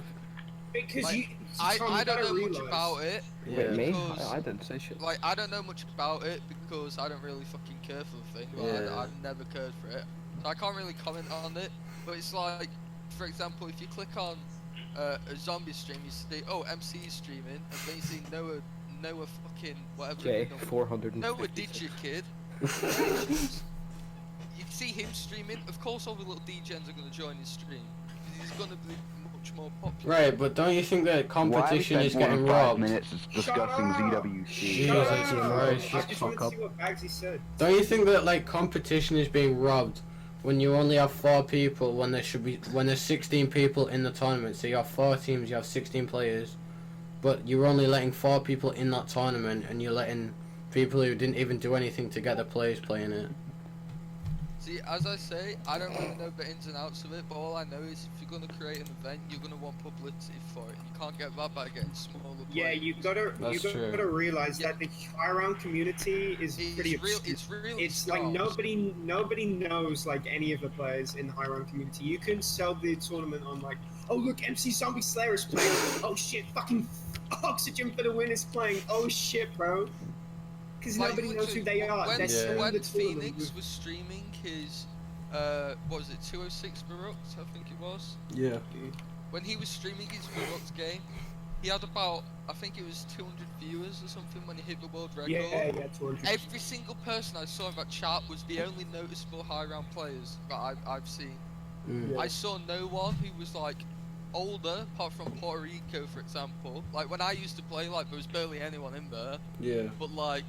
Because Like, you. Tom, I you don't gotta know much realize- about it. yeah. Wait, me? because- I didn't say shit. Like I don't know much about it because I don't really fucking care for the thing. Like, Yeah. I've never cared for it, so I can't really comment on it. But it's like, for example, if you click on a zombie stream, you see MC is streaming, and then you see Noah fucking whatever. Okay, you know, 450. Noah Digit Kid. You see him streaming. Of course, all the little DJs are gonna join his stream because he's gonna be more much more popular. Right, but don't you think that competition is getting Why robbed? minutes discussing ZWC. Jesus Christ, I just wanted to see what Bagsy said. Don't you think that like competition is being robbed when you only have 4 people when there's 16 people in the tournament? So you have 4 teams, you have 16 players, but you're only letting 4 people in that tournament, and you're letting people who didn't even do anything to get the players playing it. See, as I say, I don't really know the ins and outs of it, but all I know is if you're gonna create an event, you're gonna want publicity for it. You can't get that by getting smaller players. Yeah, you gotta realize that the high round community is pretty real. obscure. It's really. It's like nobody knows like any of the players in the high round community. You can sell the tournament on like, oh look, MC Zombie Slayer is playing. Oh shit, fucking Oxygen for the Win is playing. Oh shit, bro. Because Like, nobody knows who they are. When, They're selling when the tournament Phoenix with- was streaming his, what was it, 206 Baruch, I think it was. Yeah. When he was streaming his Baruch game, he had about, I think it was 200 viewers or something when he hit the world record. Yeah, 200. Every single person I saw in that chat was the only noticeable high round players that I've seen. Mm. I saw no one who was like older, apart from Puerto Rico, for example. Like when I used to play, like there was barely anyone in there. Yeah. But like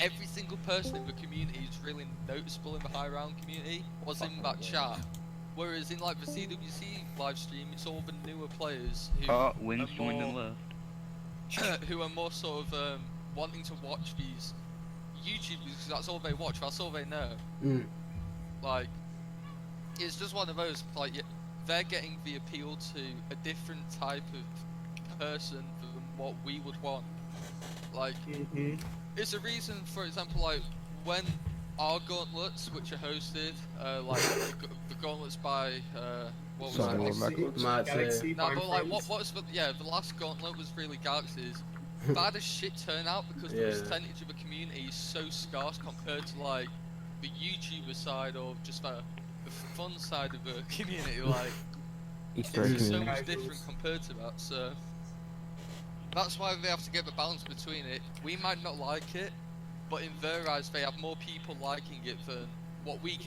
every single person in the community who's really noticeable in the high round community was in that chat. Whereas in like the CWC live stream, it's all the newer players who Wins joined and left. who are more sort of wanting to watch these YouTubers because that's all they watch, that's all they know. Mm. Like, it's just one of those, like, they're getting the appeal to a different type of person than what we would want. Like, it's a reason, for example, like, when our gauntlets, which are hosted, like, the gauntlets by, what was it? Galaxy, No, but like, what's the, the last gauntlet was really Galaxies. That had a shit turnout because the percentage of the community is so scarce compared to, like, the YouTuber side or just the fun side of the community, like, it's so much different compared to that, so that's why they have to get the balance between it. We might not like it, but in their eyes they have more people liking it than what we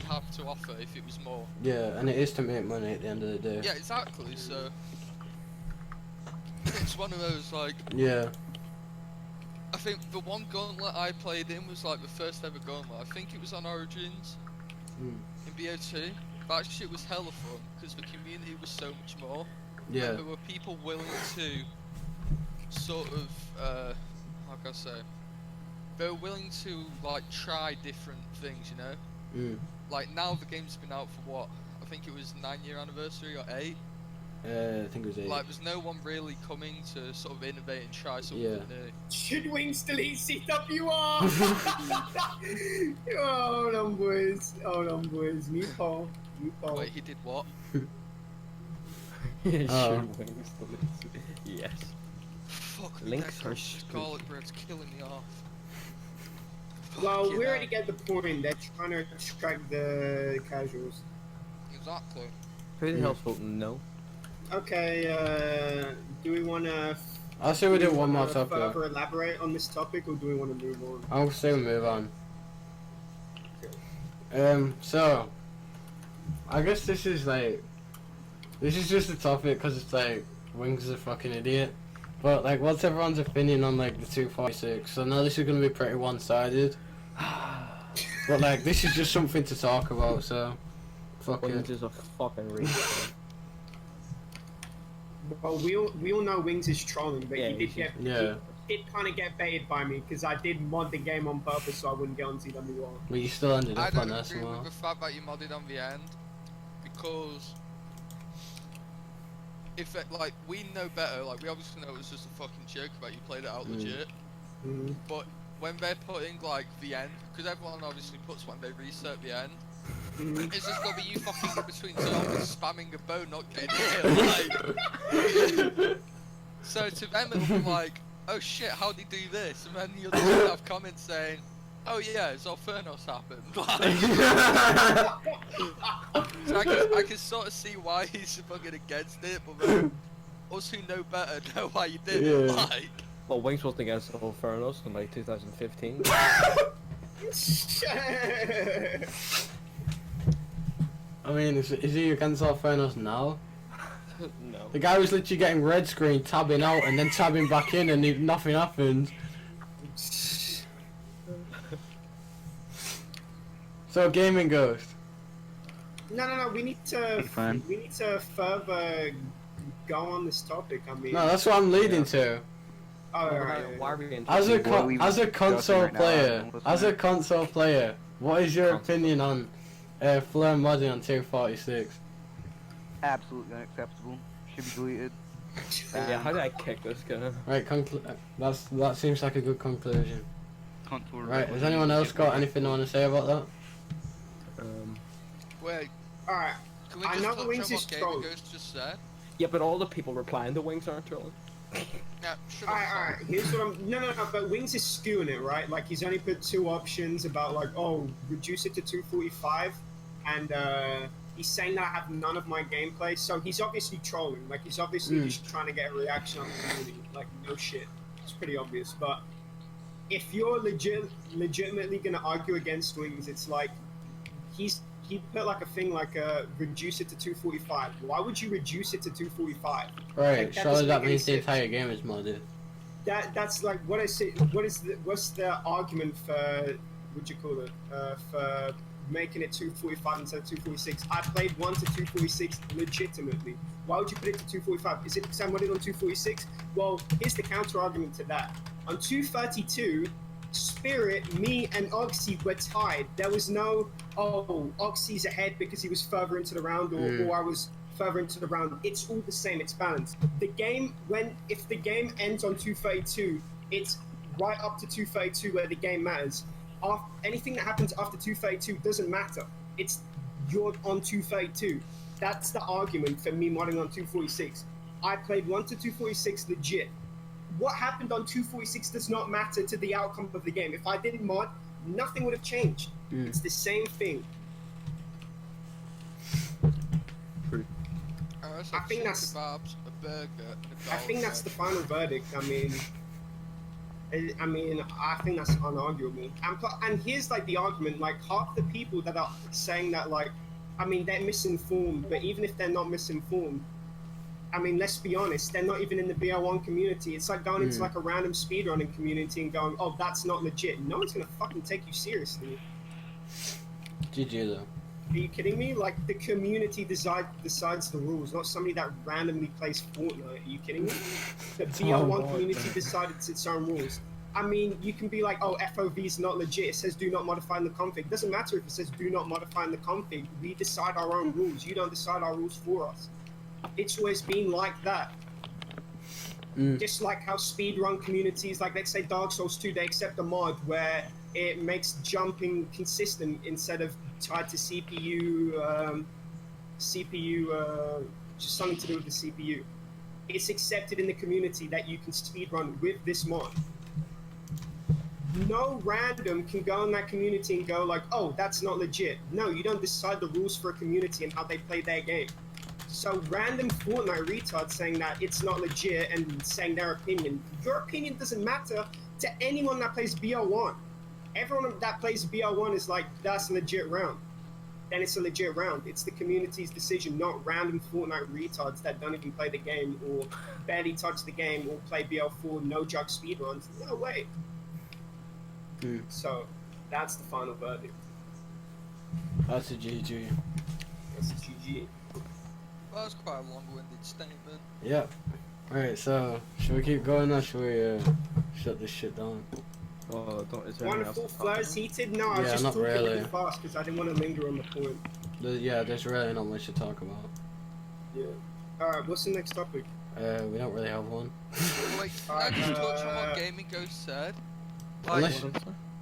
have to offer if it was more. Yeah, and it is to make money at the end of the day. Yeah, exactly, so it's one of those, like, yeah. I think the one gauntlet I played in was like the first ever gauntlet. I think it was on Origins in BO2. That shit was hella fun because the community was so much more. Yeah. And there were people willing to sort of, how can I say? They were willing to like try different things, you know? Like now the game's been out for what? I think it was 9-year anniversary or 8. I think it was 8. Like there's no one really coming to sort of innovate and try something new. Should Wings delete CWR? Hold on, boys. Hold on, boys. New poll. New poll. Wait, he did what? Yes. Fuck, Links that are Scarlet Bread's killing me off. Well, Fucking we hell. already get the point. They're trying to attract the casuals. Exactly. Who the hell's voting no? Okay, do we want to... I'll say we do one more topic. Further elaborate on this topic, or do we want to move on? I'll say we move on. So, I guess this is just a topic because it's like, Wings is a fucking idiot. But like, what's everyone's opinion on like the 246? So now this is gonna be pretty one-sided. But like, this is just something to talk about, so, fuck Wings it. is a fucking retard. Well, we all know Wings is trolling, but Yeah, he did kind of get baited by me because I did mod the game on purpose so I wouldn't get on TWR. But you still ended I up don't on that agree with somehow. the fact that you modded on the end, because if it, like we know better, like we obviously know it was just a fucking joke about you played it out legit, but when they're putting like the end, because everyone obviously puts when they reset the end, it's just gonna be you fucking in between zombies spamming a bow, not getting hit. Like, so to them it'll be like, oh shit, how'd he do this? And then you'll just have comments saying, oh yeah, Zolfernos happened. Like, so I can sort of see why he's fucking against it, but then us who know better know why you did it. Like, Well, Wings wasn't against the whole Furnace in like 2015. I mean, is he against Alfernos now? No. The guy was literally getting red screen, tabbing out, and then tabbing back in, and nothing happened. So gaming ghost. No. We need to. It's fine. We need to further go on this topic. I mean. No, that's what I'm leading to. Oh, alright. Why are we in As a What are we as a discussing console right now? player, What's as a next? console player, what is your Console. opinion on Flare modding on 246? Absolutely unacceptable. Should be deleted. Yeah, how did I kick this guy? Right, that seems like a good conclusion. Console Right, has anyone else got anything they want to say about that? Wait, Alright. can we I just know touch on Wings is what Gamer strong. Ghost just said? Yeah, but all the people replying to Wings aren't trolling. Yeah, shut up. Alright. Here's what I'm. No. But Wings is skewing it, right? Like he's only put 2 options about like, oh, reduce it to 245, and he's saying that I have none of my gameplay. So he's obviously trolling. Like he's obviously just trying to get a reaction on the community. Like no shit. It's pretty obvious. But if you're legitimately gonna argue against Wings, it's like he put like a thing like reduce it to 245. Why would you reduce it to 245? Right, Like, that surely doesn't that make means the any sense. entire game is modded. That's like what I say. What's the argument for what you call it for making it 245 instead of 246? I played 1 to 246 legitimately. Why would you put it to 245? Is it because I'm running on 246? Well, here's the counter argument to that. On 232, Spirit, me, and Oxy were tied. There was no, oh, Oxy's ahead because he was further into the round, or I was further into the round. It's all the same. It's balanced. The game, if the game ends on 232, it's right up to 232 where the game matters. Anything that happens after 232 doesn't matter. You're on 232. That's the argument for me modding on 246. I played 1 to 246 legit. What happened on 246 does not matter to the outcome of the game. If I didn't mod, nothing would have changed. It's the same thing. I think that's. Kebabs, a burger, and a I think that's the final verdict. I mean, I think that's unarguable. And here's like the argument: like half the people that are saying that, like, I mean, they're misinformed. But even if they're not misinformed, I mean, let's be honest, they're not even in the BL1 community. It's like going into like a random speedrunning community and going, oh, that's not legit. No one's gonna fucking take you seriously. GG though. Are you kidding me? Like, the community decides the rules, not somebody that randomly plays Fortnite. Are you kidding me? The BL1 community decided its own rules. I mean, you can be like, oh, FOV is not legit. It says do not modify in the config. It doesn't matter if it says do not modify in the config. We decide our own rules. You don't decide our rules for us. It's always been like that. Just like how speedrun communities, like let's say Dark Souls 2, they accept a mod where it makes jumping consistent instead of tied to CPU, just something to do with the CPU. It's accepted in the community that you can speedrun with this mod. No random can go in that community and go like, oh, that's not legit. No, you don't decide the rules for a community and how they play their game. So random Fortnite retards saying that it's not legit and saying their opinion. Your opinion doesn't matter to anyone that plays BL1. Everyone that plays BL1 is like, that's a legit round. Then it's a legit round. It's the community's decision, not random Fortnite retards that don't even play the game or barely touch the game or play BL4 no jug speedruns. No way. So that's the final verdict. That's a GG. That's a GG. Well, that's quite a long-winded statement. Yep. Alright, so should we keep going or should we shut this shit down? Oh, is there anything else Wonderful to talk flares about? heated? No, I was Yeah, just not talking really. really fast because I didn't want to linger on the point. Yeah, there's really not much to talk about. Yeah. Alright, what's the next topic? We don't really have one. Wait, can I just touch on what Gaming Ghost said? Like, Unless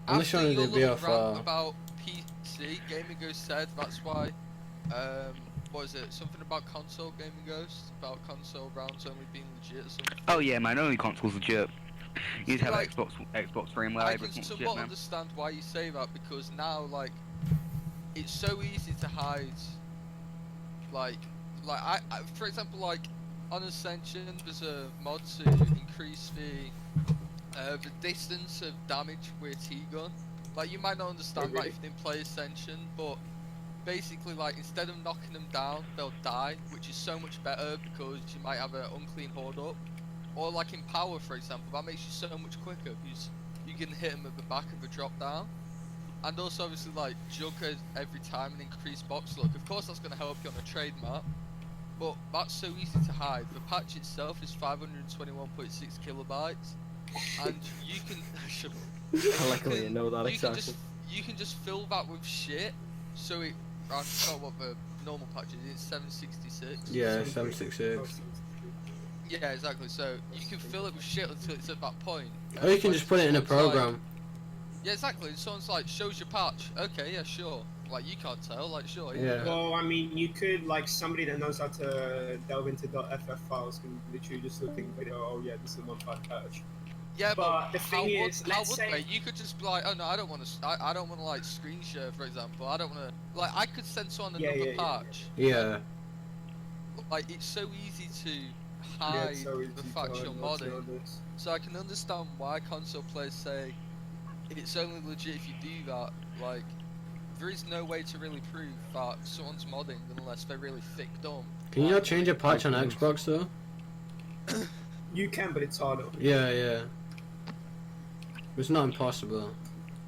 unless you after want to your do little BF4. rant about PC, Gaming Ghost said that's why, what is it, something about console, Gaming Ghost? About console rounds only being legit or something? Oh yeah, man, only console's legit. You just have Like, Xbox Frame I Live, can it's not legit, somewhat man. understand why you say that, because now, like, it's so easy to hide, like I for example, like, on Ascension, there's a mod to increase the distance of damage with T-gun. Like, you might not understand that if you didn't play Ascension, but basically like instead of knocking them down, they'll die, which is so much better because you might have an unclean horde up. Or like in power, for example, that makes you so much quicker because you can hit them at the back of a drop down. And also obviously like jug every time and increase box look. Of course that's going to help you on a trade map, but that's so easy to hide. The patch itself is 521.6 kilobytes, and you can shut up. I like when you know that You can exactly. you can just fill that with shit. So it, I forgot what the normal patch is. It's 766. Yeah, 766. Yeah, exactly. So you can fill it with shit until it's at that point. Or you can just put it in a someone's like- program. yeah, exactly. Someone's like, shows your patch. Okay, yeah, sure. Like you can't tell. Like sure. Yeah. Well, I mean, you could, like, somebody that knows how to delve into .ff files can literally just look and go, oh yeah, this is a 1.5 patch. Yeah, But the how thing would, is, how let's would say- they? You could just be like, oh no, I don't want to. I don't want to like screen share, for example. I don't want to. Like, I could send someone Yeah, another yeah, yeah, patch. Yeah. Like, it's so easy to Yeah, hide it's so easy the to fact you're hide what's modding. on this. So I can understand why console players say it's only legit if you do that. Like, there is no way to really prove that someone's modding unless they're really thick dumb. Can you not change a patch on Xbox though? You can, but it's harder. Yeah, yeah. It's not impossible.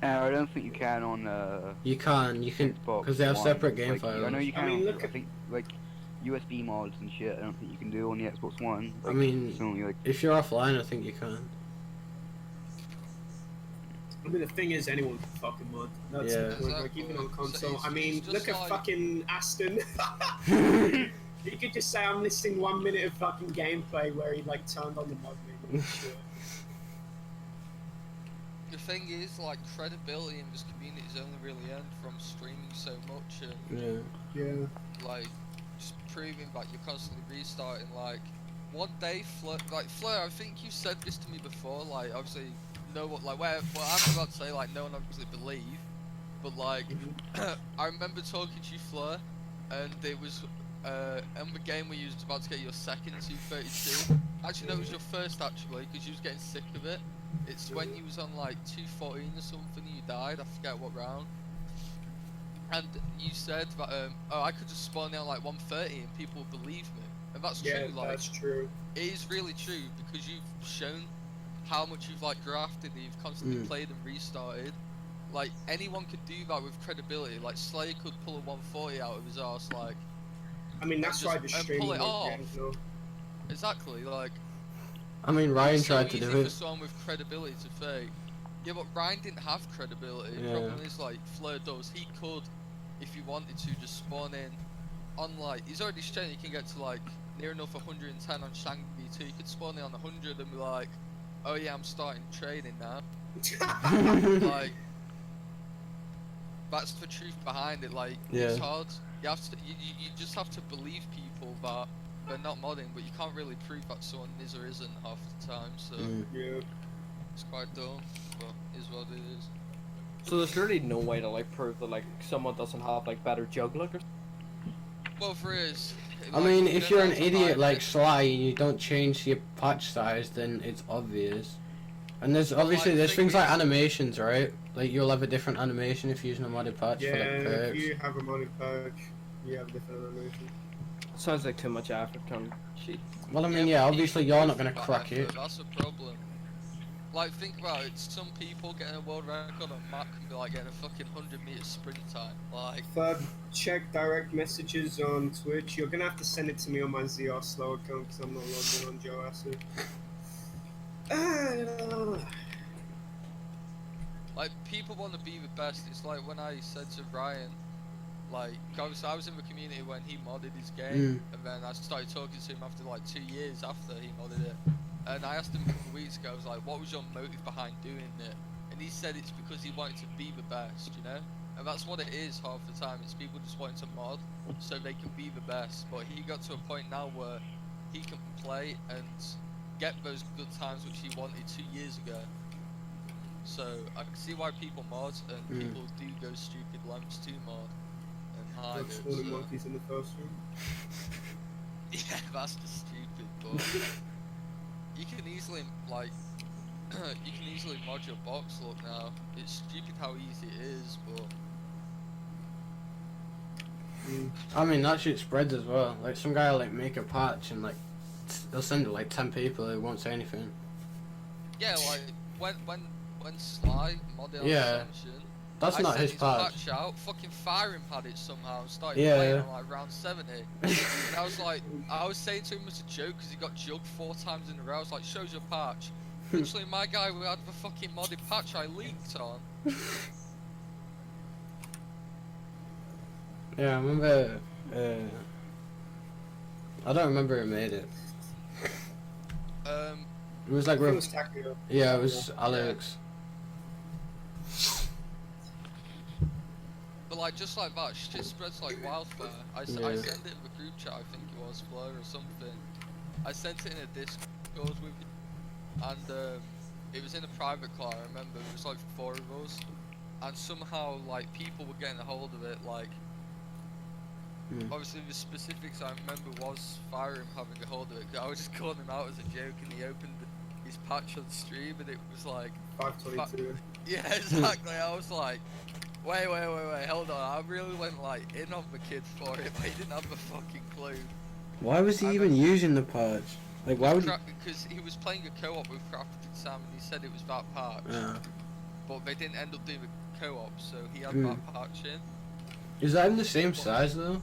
I don't think you can on You can, Xbox because they have One. separate game Like, files. I know you I can. mean, look I at- think like USB mods and shit. I don't think you can do on the Xbox One. I Like, mean, it's only, like, if you're offline, I think you can. I mean, the thing is, anyone can fucking mod. That's Yeah. the point. Like, Exactly. even on So console. it's- I mean, it's look just at like- fucking Aston. You could just say I'm listing 1 minute of fucking gameplay where he like turned on the mod menu and shit. The thing is, like, credibility in this community is only really earned from streaming so much and Yeah. Yeah. like just proving that you're constantly restarting. Like one day, Fleur, I think you said this to me before. Like obviously, no one like what I'm about to say. Like no one obviously believe, but like I remember talking to you, Fleur, and it was in the game where you was about to get your second 232. Actually, no, it was your first actually, because you was getting sick of it. It's when you was on like 214 or something. You died. I forget what round. And you said that oh, I could just spawn in on like 130 and people would believe me. And that's Yeah, true. Like that's true. it is really true because you've shown how much you've like grafted and you've constantly played and restarted. Like anyone could do that with credibility. Like Slayer could pull a 140 out of his arse. Like I mean, that's why the and pull streaming it off. games though. exactly. Like I mean, Ryan it's so tried to easy do for it. someone with credibility to fake. Yeah, but Ryan didn't have credibility. The Yeah. problem is like Fleur does. He could, if he wanted to, just spawn in on like he's already shown he can get to like near enough 110 on Shang V2. He could spawn in on 100 and be like, oh yeah, I'm starting trading now. Like that's the truth behind it. Like it's Yeah. hard. You have to. You just have to believe people that they're not modding, but you can't really prove that someone is or isn't half the time. So Yeah. it's quite dumb, but is what it is. So there's really no way to like prove that like someone doesn't have like better jug luck or Well, there is. I Like, mean, you if don't you're have an to idiot hide like it. Sly and you don't change your patch size, then it's obvious. And there's Well, obviously like, there's thing things like is- animations, right? Like you'll have a different animation if you're using a modded patch Yeah, for like if perks. you have a modded patch, you have different animation. sounds like too much effort on shit. Well, I mean, but yeah, obviously people you're go not gonna through that crack effort, it. That's a problem. Like, think about it. Some people getting a world record on map can be like getting a fucking 100-meter sprint time. Like, Third, check direct messages on Twitch. You're gonna have to send it to me on my ZR Slow account because I'm not logged in on Joe Acid. like people want to be the best. It's like when I said to Ryan, like, obviously I was in the community when he modded his game, and then I started talking to him after like 2 years after he modded it. And I asked him a couple of weeks ago, I was like, what was your motive behind doing it? And he said it's because he wanted to be the best, you know? And that's what it is half the time. It's people just wanting to mod so they can be the best. But he got to a point now where he can play and get those good times which he wanted 2 years ago. So I can see why people mod and people do go stupid lengths to mod and hide That's it. all the So. monkeys in the first room. Yeah, that's just stupid, but you can easily like you can easily mod your box look now. It's stupid how easy it is, but I mean, that shit spreads as well. Like, some guy will, like, make a patch and, like, they'll send it, like, 10 people who won't say anything. Yeah, like when Sly modded on Yeah. Ascension, That's I not sent his patch. patch out. Fucking Firing had it somehow and started Yeah. playing on like round 70. And I was like, I was saying to him as a joke because he got jugged 4 times in a row. I was like, shows your patch. Literally, my guy who had the fucking modded patch I leaked on. Yeah, I remember, I don't remember who made it. It was like, I think it was Takio. yeah, it was Alex. But like, just like that, shit spreads like wildfire. I sent it in the group chat, I think it was, Blur or something. I sent it in a Discord with you, and it was in a private call, I remember, it was like 4 of us. And somehow, like, people were getting a hold of it, like, obviously the specifics I remember was Firearm having a hold of it, 'cause I was just calling him out as a joke, and he opened his patch on the stream, and it was like... 522. Yeah, exactly, I was like... Wait, hold on, I really went like in on the kid for it, but he didn't have a fucking clue. Why was he even using the patch? Like, why would he... Because he was playing a co-op with Crafted Sam and he said it was that patch. But they didn't end up doing a co-op, so he had that patch in. Is that in the same size though?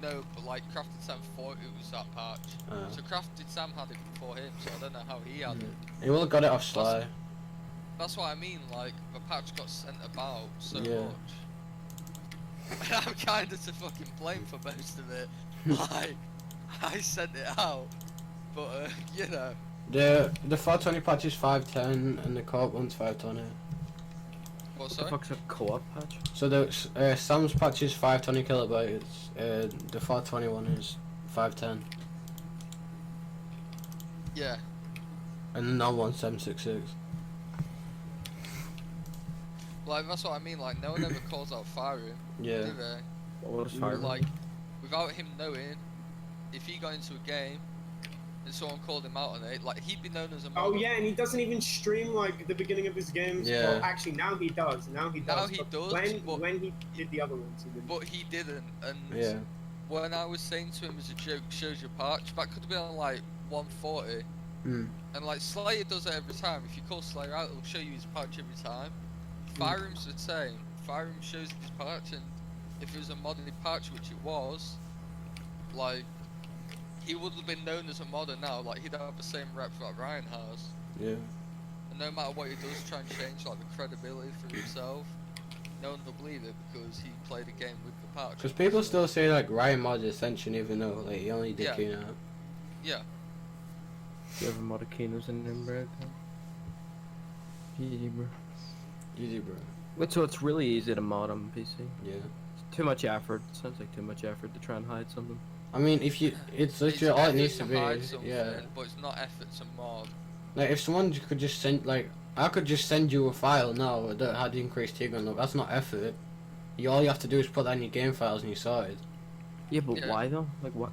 No, but like Crafted Sam thought it was that patch. So Crafted Sam had it before him, so I don't know how he had it. He will have got it off Sly. That's what I mean, like, the patch got sent about so much. And I'm kinda to fucking blame for most of it. Like, I sent it out, but, you know. The 420 patch is 510 and the co-op one's 520. What, the fuck's a co-op patch? So the Sam's patch is 520 kilobytes, the 421 is 510. Yeah. And the non-one's 766. Like, that's what I mean, like, no one ever calls out Firing, Yeah. do they? What was Firing? Like, without him knowing, if he got into a game, and someone called him out on it, like, he'd be known as a model. Oh yeah, and he doesn't even stream, like, the beginning of his games. Yeah. Well, actually, now he does. Now he does. When he did the other ones, he didn't. But he didn't, and when I was saying to him as a joke, shows your patch, that could have been on, like, 140. And, like, Slayer does it every time. If you call Slayer out, it'll show you his patch every time. Firearm's the same. Firearm shows his patch, and if it was a modded patch, which it was, like, he would have been known as a modder now. Like, he'd have the same rep that Ryan has. Yeah. And no matter what he does, try and change like the credibility for himself, no one will believe it because he played a game with the patch. Because people still say like Ryan modded Ascension even though like he only did Kino. Yeah. You ever modded Kinos in them, bro? Easy, bro. Easy, bro. But so it's really easy to mod on PC. Yeah. It's too much effort. It sounds like too much effort to try and hide something. I mean, if you, it's literally all it needs to be. Yeah. But it's not effort to mod. Like if someone could just send, like, I could just send you a file now that had increased Tigran look. That's not effort. All you have to do is put that in your game files and you sorted. Yeah, but why though? Like what?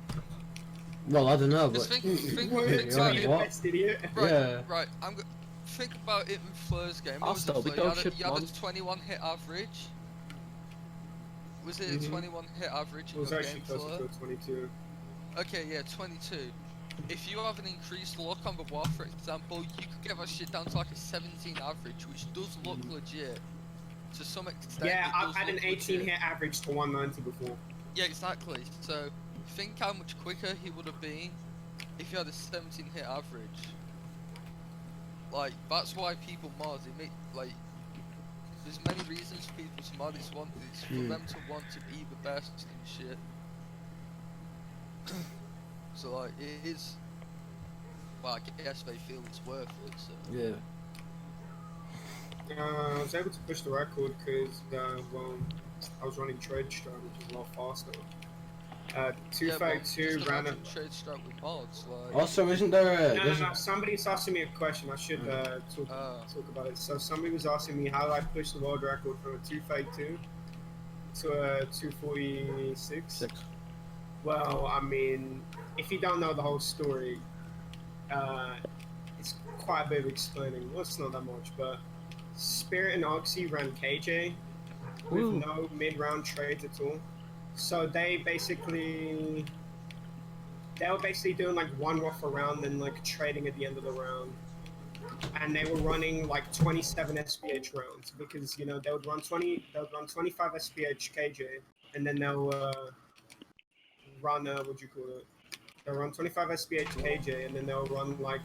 Well, I don't know, but think about it. What? Right. Think about it in Flur's game. What was it, Fleur? You had a 21 hit average. Was it a 21 hit average in your game, Fleur? 22. Okay, yeah, 22. If you have an increased luck on the war, for example, you could get that shit down to like a 17 average, which does look legit. To some extent. Yeah, I've had an 18 hit average to 190 before. Yeah, exactly. So, think how much quicker he would have been if you had a 17 hit average. Like, that's why people mod. It make, like, there's many reasons for people to mod. It's for them to want to be the best and shit. So, like, it is. Well, I guess they feel it's worth it. So. Yeah. I was able to push the record because, well, I was running trade strike, which is a lot faster. 232 ran a trade strike with mods. Like... Also, isn't there a? No. Somebody's asking me a question. I should talk about it. So somebody was asking me how do I push the world record from a 232 to a 246. Well, I mean, if you don't know the whole story, it's quite a bit of explaining. Well, it's not that much, but Spirit and Oxy ran KJ, with no mid-round trades at all. So they were basically doing like one rough round and like trading at the end of the round. And they were running like 27 SPH rounds because they would run 25 SPH KJ, and then they'll run what you call it? They'll run 25 SPH KJ, and then they'll run like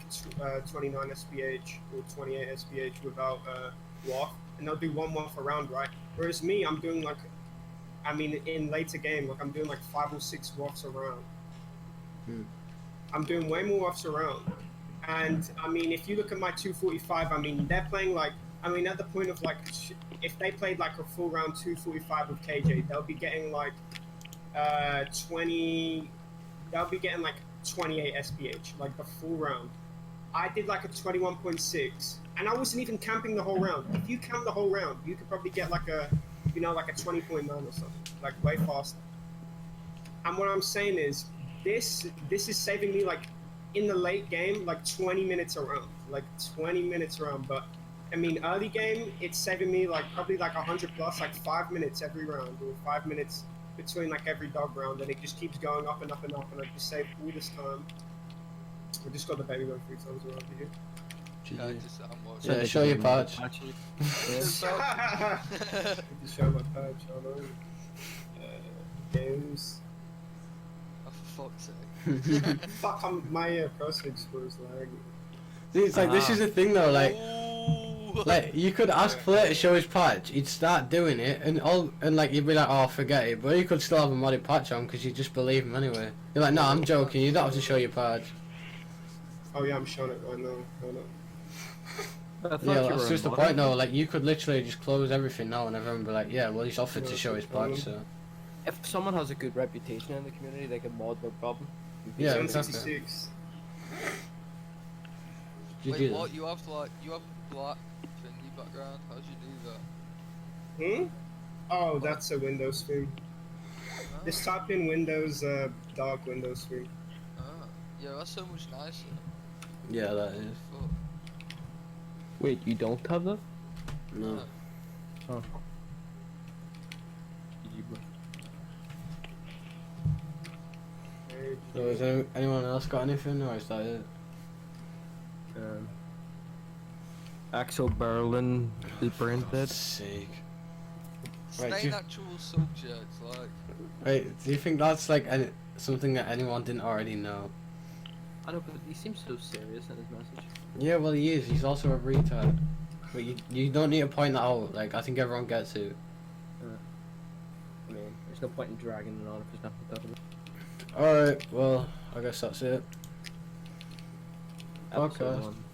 29 SPH or 28 SPH without WAF, and they'll do one WAF around, right? Whereas me, I'm doing like, in later game, like I'm doing like 5 or 6 WAFs around. I'm doing way more WAFs around. And if you look at my 245, they're playing like, at the point of like, if they played like a full round 245 with KJ, they'll be getting like 28 SPH, like the full round. I did like a 21.6, and I wasn't even camping the whole round. If you camp the whole round, you could probably get like a, like a 20.9 or something, like way faster. And what I'm saying is, this is saving me like, in the late game, like 20 minutes around, but early game, it's saving me like probably like 100 plus, like 5 minutes every round, or 5 minutes between like every dog round, and it just keeps going up and up and up, and I just saved all this time. I just got the baby one 3 times around here. Yeah, just, Yeah, show your patch. Just show my patch, hold on. Games. Oh, for fuck's sake. Fuck, my processing score is lagging. See, it's like, this is the thing though, like, Ooh. like, you could ask Flare to show his patch, he'd start doing it, and like, you'd be like, oh, forget it, but you could still have a modded patch on, because you just believe him anyway. You're like, no, I'm joking, you don't have to show your patch. Oh yeah, I'm showing it right now. Hold on. Yeah, that's just the point though, like, you could literally just close everything now, and everyone would be like, yeah, well, he's offered to show his patch, so. If someone has a good reputation in the community, they can mod no problem. Yeah, 766. Wait, what? You have black thingy background? How'd you do that? Oh, that's a Windows thing. Just type in Windows, dark Windows thing. Ah, yeah, that's so much nicer. Yeah, that is. Fuck. Wait, you don't have that? No. Oh. So has anyone else got anything, or is that it? Axel Berlin is brain dead. Sake. Stay Right, actual subjects, like. Wait, do you think that's like something that anyone didn't already know? I know, but he seems so serious in his message. Yeah, well he is. He's also a retard. But you don't need to point that out. Like, I think everyone gets it. There's no point in dragging it on if there's nothing to talk about. Alright, well, I guess that's it. Episode Podcast. 1.